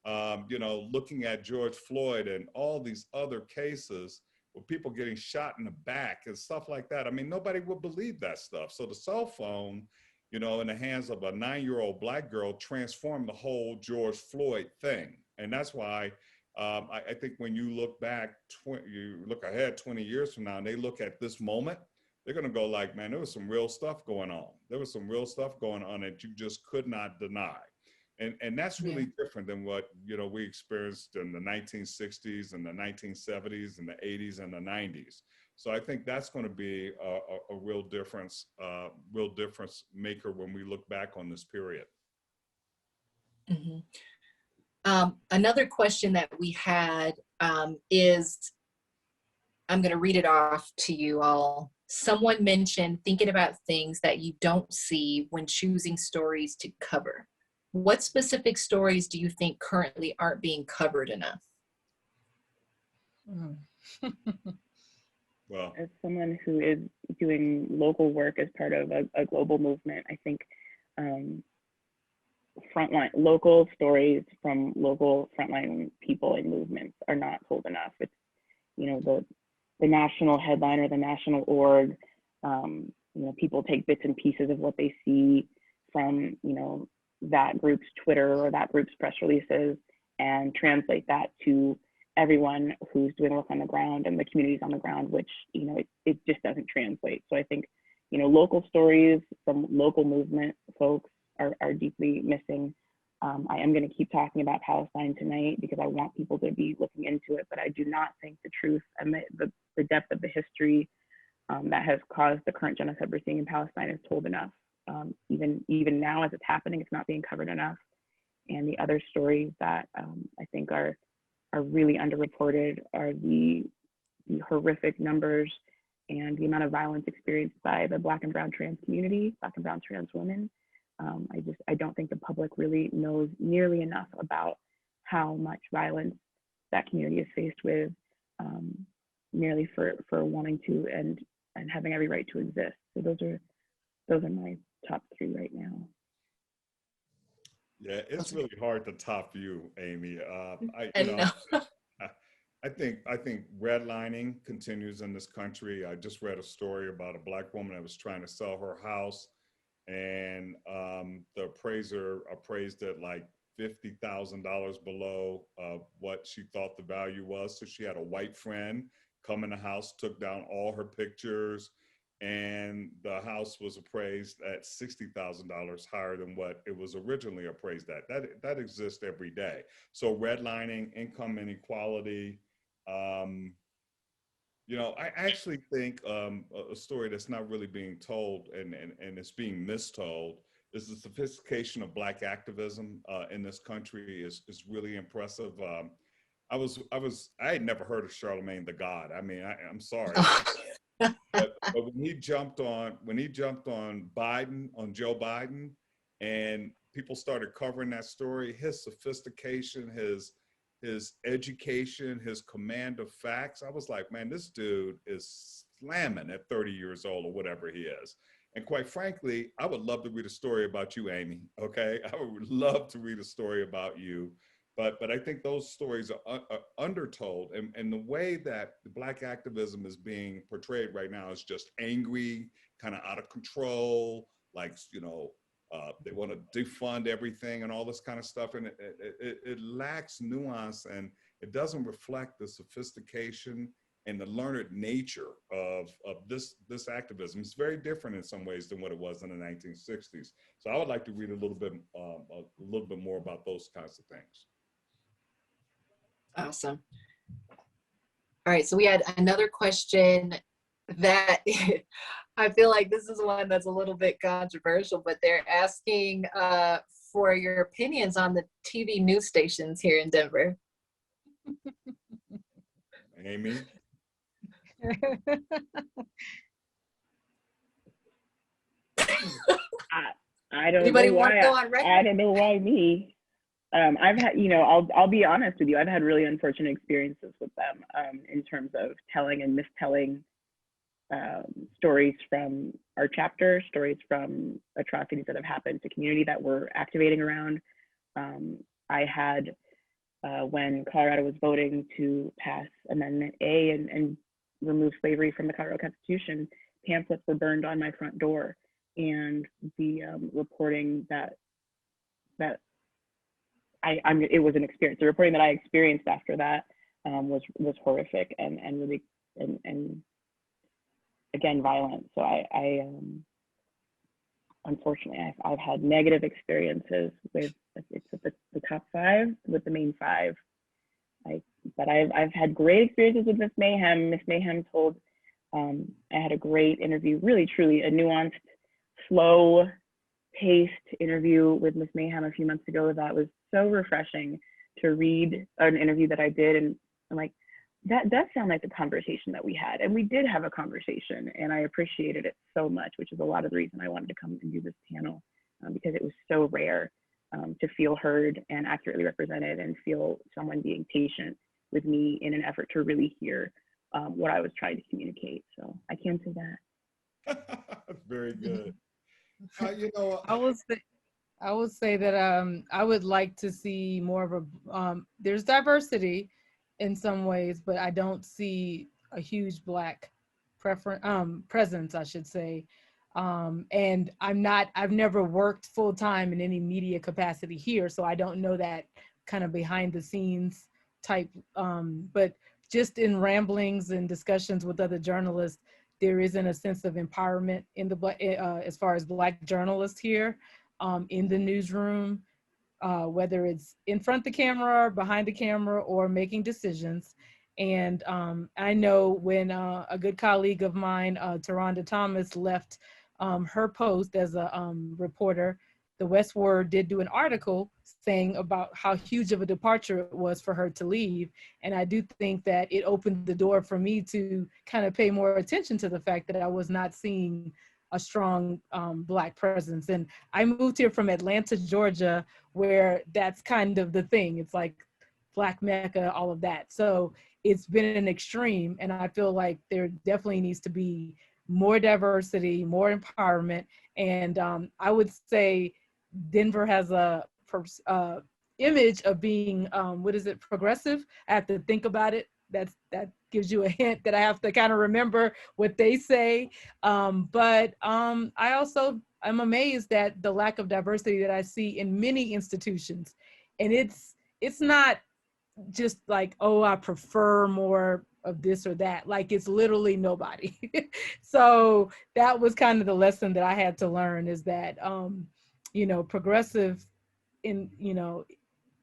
Looking at George Floyd and all these other cases with people getting shot in the back and stuff like that. I mean, nobody would believe that stuff. So the cell phone, in the hands of a 9-year-old Black girl transformed the whole George Floyd thing. And that's why I think when you look back, you look ahead 20 years from now and they look at this moment, they're going to go like, man, there was some real stuff going on. There was some real stuff going on that you just could not deny. And that's really different than what, we experienced in the 1960s and the 1970s and the 80s and the 90s. So I think that's going to be a real difference maker when we look back on this period. Mm-hmm. Another question that we had is, I'm going to read it off to you all. Someone mentioned thinking about things that you don't see when choosing stories to cover. What specific stories do you think currently aren't being covered enough? Well, as someone who is doing local work as part of a global movement, I think frontline local stories from local frontline people and movements are not told enough. It's, the national headline or the national org, people take bits and pieces of what they see from, that group's Twitter or that group's press releases and translate that to everyone who's doing work on the ground and the communities on the ground, which, it just doesn't translate. So I think, local stories from local movement folks are deeply missing. I am going to keep talking about Palestine tonight because I want people to be looking into it, but I do not think the truth and the depth of the history that has caused the current genocide we're seeing in Palestine is told enough. Even now as it's happening, it's not being covered enough. And the other stories that I think are really underreported are the horrific numbers and the amount of violence experienced by the Black and Brown trans community, Black and Brown trans women. I don't think the public really knows nearly enough about how much violence that community is faced with, merely for wanting to and having every right to exist. So those are my top 3 right now. Yeah, it's really hard to top you, Amy. I think redlining continues in this country. I just read a story about a Black woman that was trying to sell her house, and the appraiser appraised it like $50,000 below what she thought the value was. So she had a white friend come in the house, took down all her pictures, and the house was appraised at $60,000 higher than what it was originally appraised at. That exists every day. So redlining, income inequality. I actually think a story that's not really being told and it's being mistold is the sophistication of Black activism in this country is really impressive. I had never heard of Charlemagne the God. I mean, I'm sorry. But when he jumped on Biden, on Joe Biden, and people started covering that story, his sophistication, his education, his command of facts, I was like, man, this dude is slamming at 30 years old or whatever he is. And quite frankly, I would love to read a story about you, Amy. Okay, I would love to read a story about you. But I think those stories are undertold, and the way that the Black activism is being portrayed right now is just angry, kind of out of control, like, you know, they want to defund everything and all this kind of stuff, and it lacks nuance, and it doesn't reflect the sophistication and the learned nature of this activism. It's very different in some ways than what it was in the 1960s. So I would like to read a little bit more about those kinds of things. Awesome. All right, so we had another question that I feel like this is one that's a little bit controversial, but they're asking for your opinions on the TV news stations here in Denver. Amy? I don't Anybody know want why. to go on record? I don't know why me. I've had, you know, I'll be honest with you. I've had really unfortunate experiences with them in terms of telling and mistelling stories from our chapter, stories from atrocities that have happened to community that we're activating around. I had, when Colorado was voting to pass Amendment A and remove slavery from the Colorado Constitution, pamphlets were burned on my front door, and the reporting that it was an experience. The reporting that I experienced after that was horrific and really and again violent. So I unfortunately I've had negative experiences with, it's the top 5 with the main 5. But I've had great experiences with Miss Mayhem. Miss Mayhem told, I had a great interview, really truly a nuanced, slow paced interview with Miss Mayhem a few months ago that was so refreshing to read, an interview that I did, and I'm like, that does sound like the conversation that we had, and we did have a conversation, and I appreciated it so much, which is a lot of the reason I wanted to come and do this panel, because it was so rare to feel heard and accurately represented, and feel someone being patient with me in an effort to really hear what I was trying to communicate. So I can say that. Very good. You know, I would say that I would like to see more of a, there's diversity in some ways, but I don't see a huge Black presence, I should say. And I've never worked full time in any media capacity here, so I don't know that kind of behind the scenes type, but just in ramblings and discussions with other journalists, there isn't a sense of empowerment in the as far as Black journalists here in the newsroom, whether it's in front of the camera or behind the camera or making decisions. And I know when a good colleague of mine, Chandra Thomas, left her post as a reporter, the West Word did do an article saying about how huge of a departure it was for her to leave. And I do think that it opened the door for me to kind of pay more attention to the fact that I was not seeing a strong Black presence. And I moved here from Atlanta, Georgia, where that's kind of the thing. It's like Black Mecca, all of that. So it's been an extreme, and I feel like there definitely needs to be more diversity, more empowerment. And I would say Denver has a image of being, progressive. I have to think about it. That gives you a hint that I have to kind of remember what they say. But I also am amazed at the lack of diversity that I see in many institutions. And it's not just like, oh, I prefer more of this or that. Like, it's literally nobody. So that was kind of the lesson that I had to learn, is that, progressive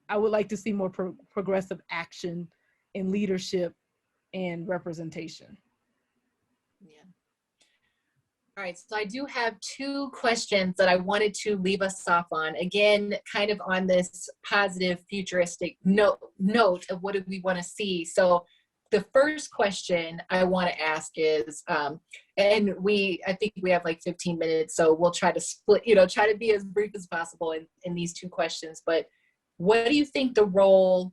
I would like to see more progressive action in leadership and representation. Yeah. All right, so I do have two questions that I wanted to leave us off on. Again, kind of on this positive, futuristic note of what do we want to see. So the first question I want to ask is, and I think we have like 15 minutes, so we'll try to split, try to be as brief as possible in these two questions. But what do you think the role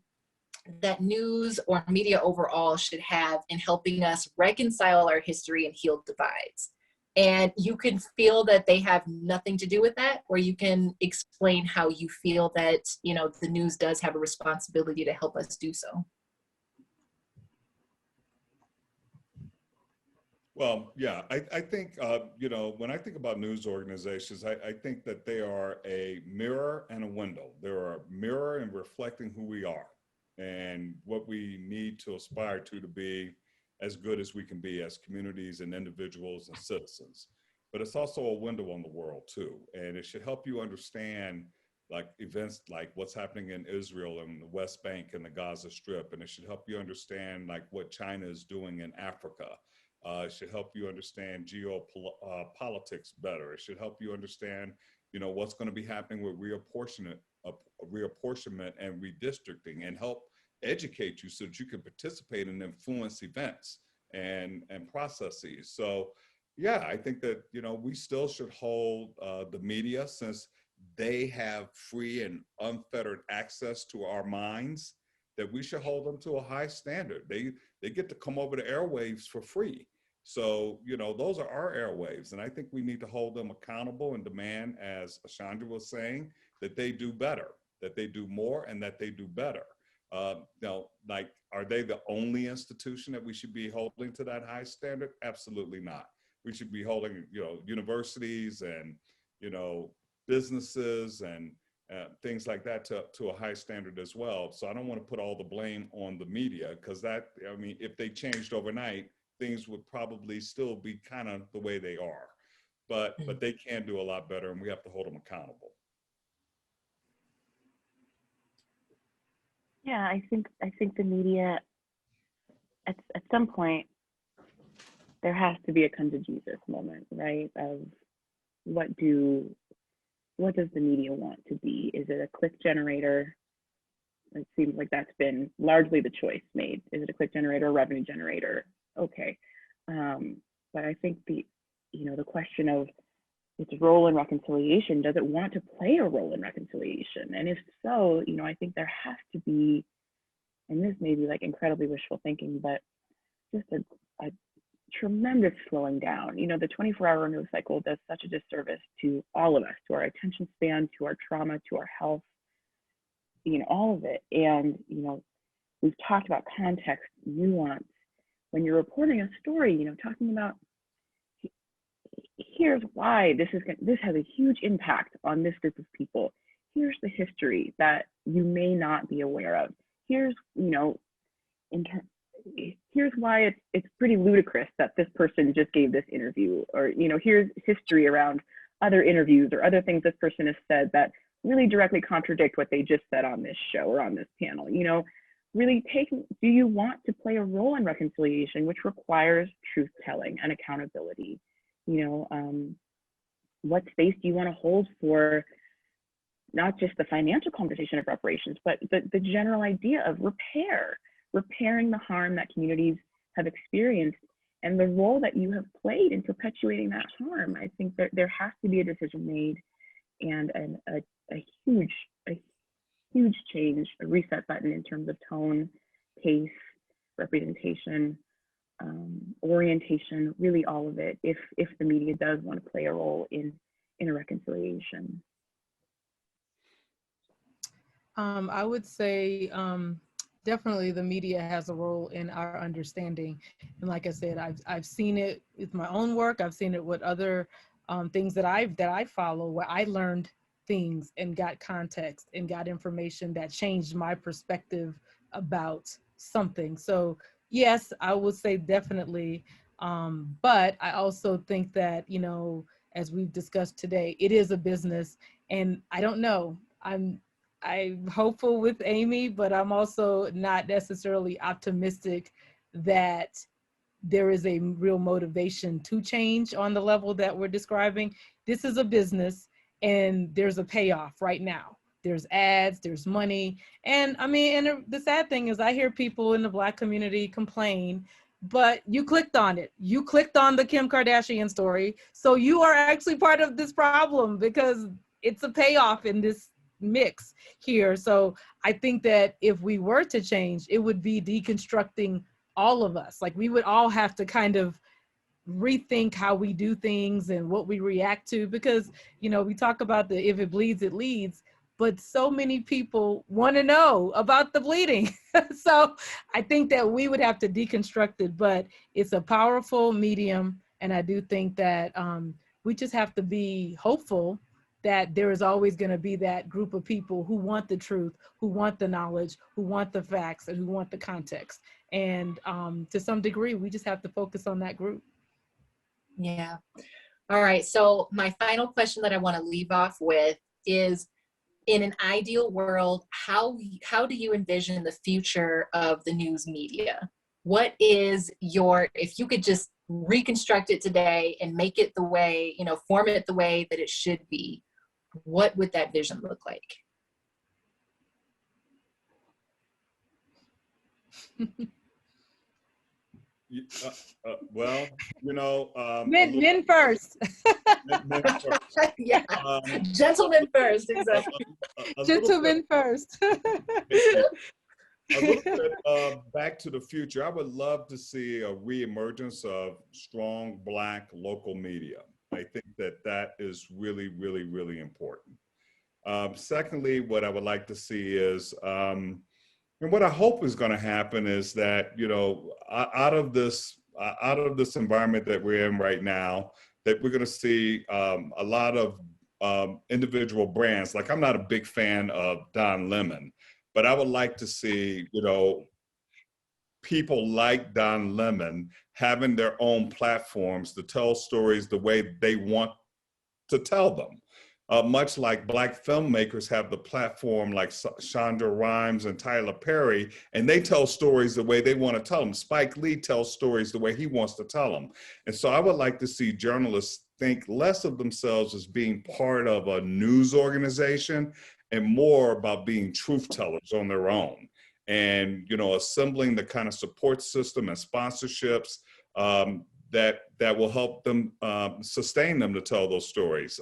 that news or media overall should have in helping us reconcile our history and heal divides? And you can feel that they have nothing to do with that, or you can explain how you feel that, the news does have a responsibility to help us do so. Well, yeah, I think, when I think about news organizations, I think that they are a mirror and a window. They're a mirror in reflecting who we are and what we need to aspire to be as good as we can be as communities and individuals and citizens. But it's also a window on the world too. And it should help you understand like events like what's happening in Israel and the West Bank and the Gaza Strip. And it should help you understand like what China is doing in Africa. It should help you understand geopolitics better. It should help you understand, what's going to be happening with reapportionment and redistricting, and help educate you so that you can participate and influence events and processes. So yeah, I think that, we still should hold the media, since they have free and unfettered access to our minds, that we should hold them to a high standard. They get to come over the airwaves for free. So, those are our airwaves. And I think we need to hold them accountable and demand, as Chandra was saying, that they do better, that they do more, and that they do better. Now, like, are they the only institution that we should be holding to that high standard? Absolutely not. We should be holding, universities and, businesses and things like that to a high standard as well. So I don't want to put all the blame on the media, because if they changed overnight, things would probably still be kind of the way they are. But they can do a lot better, and we have to hold them accountable. Yeah, I think the media, at some point, there has to be a come to Jesus moment, right? Of what does the media want to be? Is it a click generator? It seems like that's been largely the choice made. Is it a click generator or revenue generator? Okay. But I think the question of its role in reconciliation, does it want to play a role in reconciliation? And if so, I think there has to be, and this may be like incredibly wishful thinking, but just a tremendous slowing down. The 24-hour news cycle does such a disservice to all of us, to our attention span, to our trauma, to our health, all of it. And, we've talked about context, nuance. When you're reporting a story, talking about here's why this has a huge impact on this group of people. Here's the history that you may not be aware of. Here's, here's why it's pretty ludicrous that this person just gave this interview, or, here's history around other interviews or other things this person has said that really directly contradict what they just said on this show or on this panel. Really do you want to play a role in reconciliation, which requires truth telling and accountability? What space do you want to hold for not just the financial conversation of reparations, but the general idea of repairing the harm that communities have experienced, and the role that you have played in perpetuating that harm? I think that there has to be a decision made, and a huge change, a reset button in terms of tone, pace, representation, orientation, really all of it, if the media does want to play a role in a reconciliation. I would say definitely the media has a role in our understanding. And like I said, I've seen it with my own work. I've seen it with other things that I follow, where I learned things and got context and got information that changed my perspective about something. So yes, I would say definitely. But I also think that, as we've discussed today, it is a business, and I don't know, I'm hopeful with Amy, but I'm also not necessarily optimistic that there is a real motivation to change on the level that we're describing. This is a business and there's a payoff right now. There's ads, there's money. And I mean, and the sad thing is I hear people in the Black community complain, but you clicked on it. You clicked on the Kim Kardashian story. So you are actually part of this problem because it's a payoff in this mix here. So I think that if we were to change, it would be deconstructing all of us. Like we would all have to kind of rethink how we do things and what we react to, because, you know, we talk about the if it bleeds, it leads, but so many people want to know about the bleeding. So I think that we would have to deconstruct it, but it's a powerful medium. And I do think that we just have to be hopeful that there is always going to be that group of people who want the truth, who want the knowledge, who want the facts, and who want the context. And to some degree, we just have to focus on that group. Yeah. All right. So my final question that I want to leave off with is, in an ideal world, how do you envision the future of the news media? What is your, if you could just reconstruct it today and make it the way, you know, form it the way that it should be, what would that vision look like? Well, you know, Men first. men first. Yeah, gentlemen first, exactly. Gentlemen first. A little bit back to the future. I would love to see a reemergence of strong Black local media. I think that is really, really, really important. Secondly, what I would like to see is, and what I hope is going to happen is that, you know, out of this environment that we're in right now, that we're going to see a lot of individual brands. Like, I'm not a big fan of Don Lemon, but I would like to see, you know, people like Don Lemon having their own platforms to tell stories the way they want to tell them. Much like Black filmmakers have the platform like Chandra Rhimes and Tyler Perry, and they tell stories the way they want to tell them. Spike Lee tells stories the way he wants to tell them. And so I would like to see journalists think less of themselves as being part of a news organization and more about being truth tellers on their own. And, you know, assembling the kind of support system and sponsorships that will help them sustain them to tell those stories.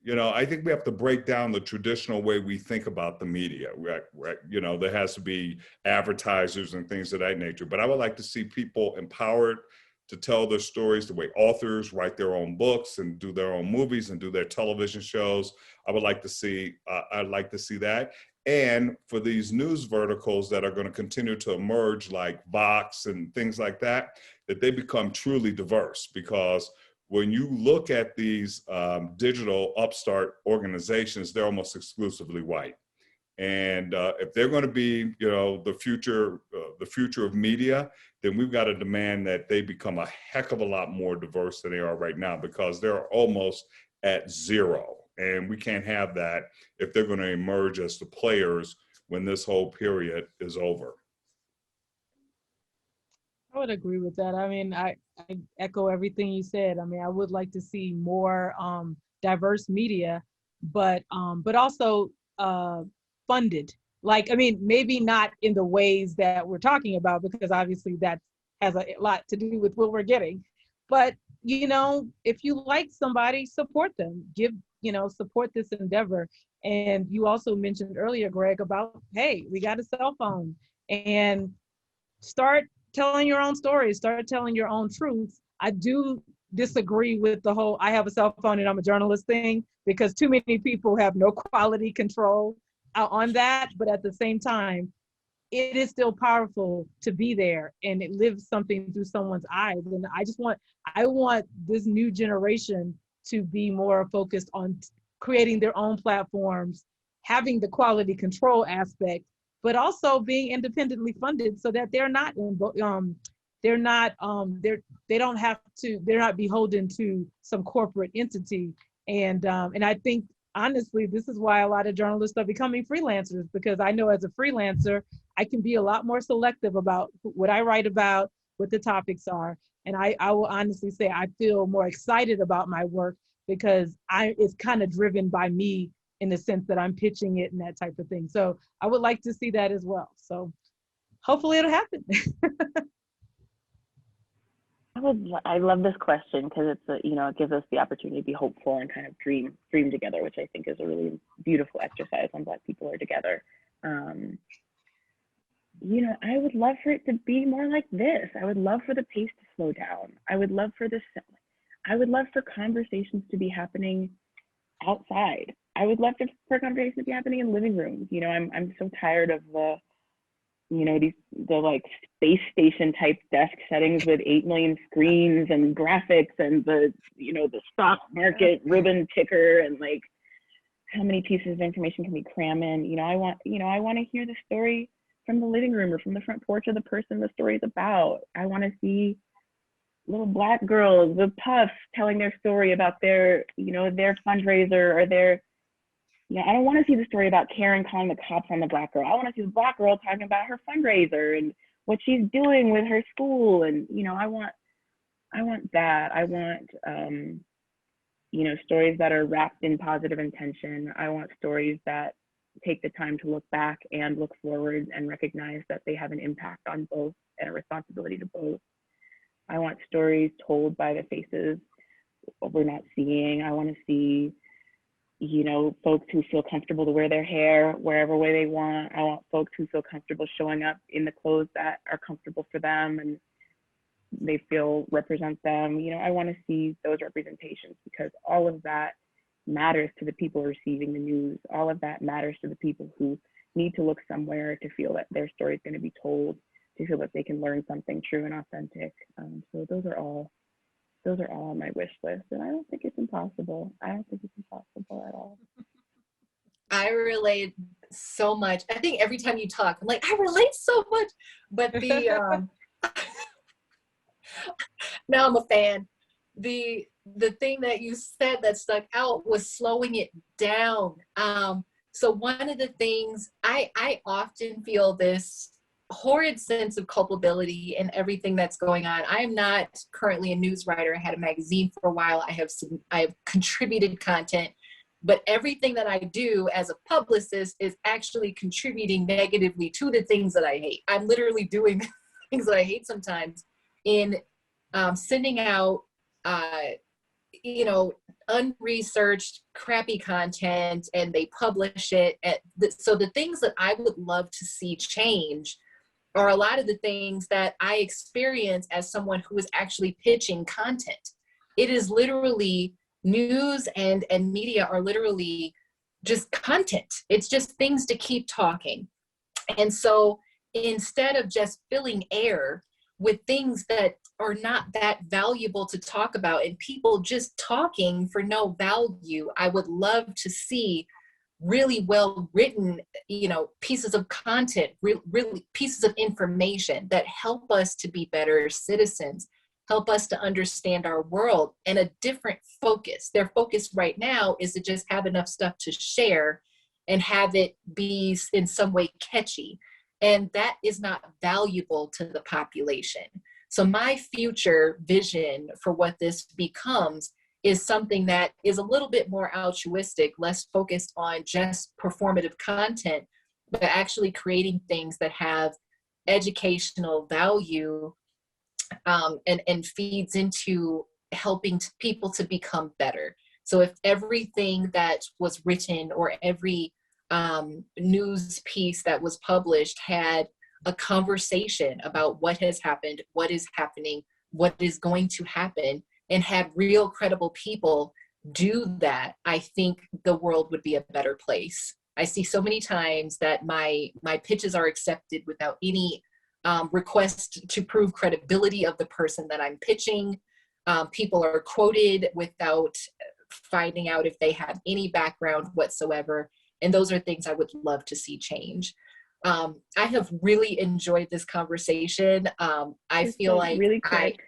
You know, I think we have to break down the traditional way we think about the media. Right? You know, there has to be advertisers and things of that nature. But I would like to see people empowered to tell their stories the way authors write their own books and do their own movies and do their television shows. I'd like to see that. And for these news verticals that are going to continue to emerge, like Vox and things like that, that they become truly diverse. Because when you look at these digital upstart organizations, they're almost exclusively white. And if they're going to be, you know, the future of media, then we've got to demand that they become a heck of a lot more diverse than they are right now, because they're almost at zero. And we can't have that if they're going to emerge as the players when this whole period is over. I would agree with that. I mean, I echo everything you said. I mean, I would like to see more diverse media, but also funded. Like, I mean, maybe not in the ways that we're talking about, because obviously that has a lot to do with what we're getting. But, you know, if you like somebody, support them. Support this endeavor. And you also mentioned earlier, Greg, about, hey, we got a cell phone, and start telling your own stories, start telling your own truths. I do disagree with the whole I have a cell phone and I'm a journalist thing, because too many people have no quality control on that. But at the same time, it is still powerful to be there, and it lives something through someone's eyes. And I want this new generation to be more focused on creating their own platforms, having the quality control aspect, but also being independently funded, so that they're not beholden to some corporate entity. And I think, honestly, this is why a lot of journalists are becoming freelancers, because I know as a freelancer, I can be a lot more selective about what I write about, what the topics are. And I will honestly say I feel more excited about my work because it's kind of driven by me in the sense that I'm pitching it and that type of thing. So I would like to see that as well. So hopefully it'll happen. I love this question because it gives us the opportunity to be hopeful and kind of dream together, which I think is a really beautiful exercise when Black people are together. I would love for it to be more like this. I would love for the pace to slow down. I would love for conversations to be happening outside. I would love for conversations to be happening in living rooms. I'm so tired of the like space station type desk settings with 8 million screens and graphics and the stock market ribbon ticker and like how many pieces of information can we cram in. I want to hear the story from the living room or from the front porch of the person the story is about. I want to see little Black girls with puffs telling their story about their fundraiser or their, I don't want to see the story about Karen calling the cops on the Black girl. I want to see the Black girl talking about her fundraiser and what she's doing with her school. And, I want that. I want, stories that are wrapped in positive intention. I want stories that take the time to look back and look forward and recognize that they have an impact on both and a responsibility to both. I want stories told by the faces we're not seeing. I want to see, folks who feel comfortable to wear their hair wherever way they want. I want folks who feel comfortable showing up in the clothes that are comfortable for them and they feel represent them. I want to see those representations because all of that matters to the people receiving the news. All of that matters to the people who need to look somewhere to feel that their story is going to be told, to feel that they can learn something true and authentic. So those are all on my wish list, and I don't think it's impossible. I don't think it's impossible at all. I relate so much. I think every time you talk, I'm like, I relate so much. But the now I'm a fan. The thing that you said that stuck out was slowing it down. So one of the things I often feel this horrid sense of culpability in everything that's going on. I am not currently a news writer. I had a magazine for a while. I have contributed content, but everything that I do as a publicist is actually contributing negatively to the things that I hate. I'm literally doing things that I hate sometimes in sending out unresearched crappy content, and they publish it. So the things that I would love to see change are a lot of the things that I experience as someone who is actually pitching content. It is literally news and media are literally just content. It's just things to keep talking. And so instead of just filling air with things that are not that valuable to talk about and people just talking for no value, I would love to see really well written, pieces of content, really pieces of information that help us to be better citizens, help us to understand our world and a different focus. Their focus right now is to just have enough stuff to share and have it be in some way catchy. And that is not valuable to the population. So my future vision for what this becomes is something that is a little bit more altruistic, less focused on just performative content, but actually creating things that have educational value and feeds into helping people to become better. So if everything that was written or every news piece that was published had a conversation about what has happened, what is happening, what is going to happen, and had real credible people do that, I think the world would be a better place. I see so many times that my pitches are accepted without any request to prove credibility of the person that I'm pitching. People are quoted without finding out if they have any background whatsoever. And those are things I would love to see change. I have really enjoyed this conversation. I feel like really quick.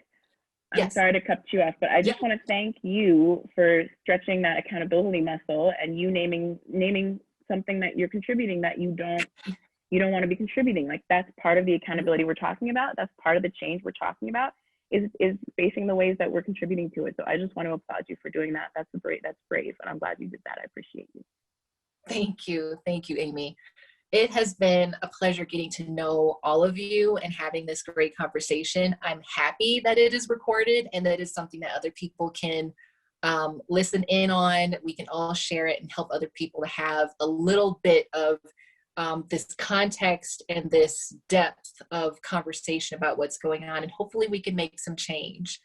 I'm sorry to cut you off, but I just want to thank you for stretching that accountability muscle and you naming something that you're contributing that you you don't want to be contributing. Like, that's part of the accountability we're talking about. That's part of the change we're talking about, is facing the ways that we're contributing to it. So I just want to applaud you for doing that. That's brave, and I'm glad you did that. I appreciate you. Thank you, Amy. It has been a pleasure getting to know all of you and having this great conversation. I'm happy that it is recorded and that it's something that other people can listen in on. We can all share it and help other people to have a little bit of this context and this depth of conversation about what's going on, and hopefully we can make some change.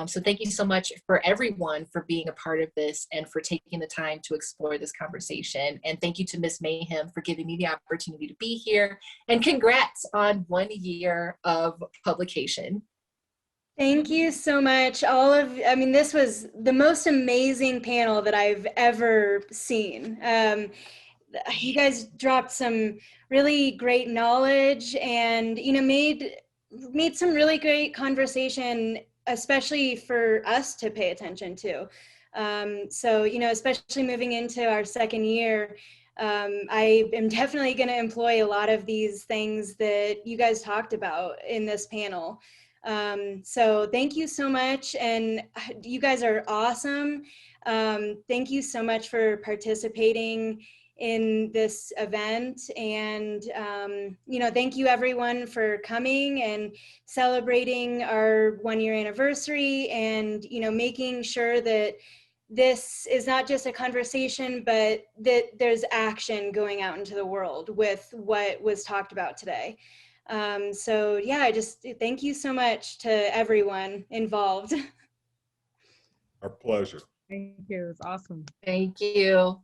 So thank you so much for everyone for being a part of this and for taking the time to explore this conversation. And thank you to Ms. Mayhem for giving me the opportunity to be here. And congrats on 1 year of publication. Thank you so much. I mean, this was the most amazing panel that I've ever seen. You guys dropped some really great knowledge and, you know, made some really great conversation, especially for us to pay attention to. So, you know, especially moving into our second year, I am definitely going to employ a lot of these things that you guys talked about in this panel. So thank you so much. And you guys are awesome. Thank you so much for participating in this event. And, you know, thank you everyone for coming and celebrating our 1 year anniversary, and, you know, making sure that this is not just a conversation, but that there's action going out into the world with what was talked about today. So yeah, I just thank you so much to everyone involved. Our pleasure. Thank you. It's awesome. Thank you.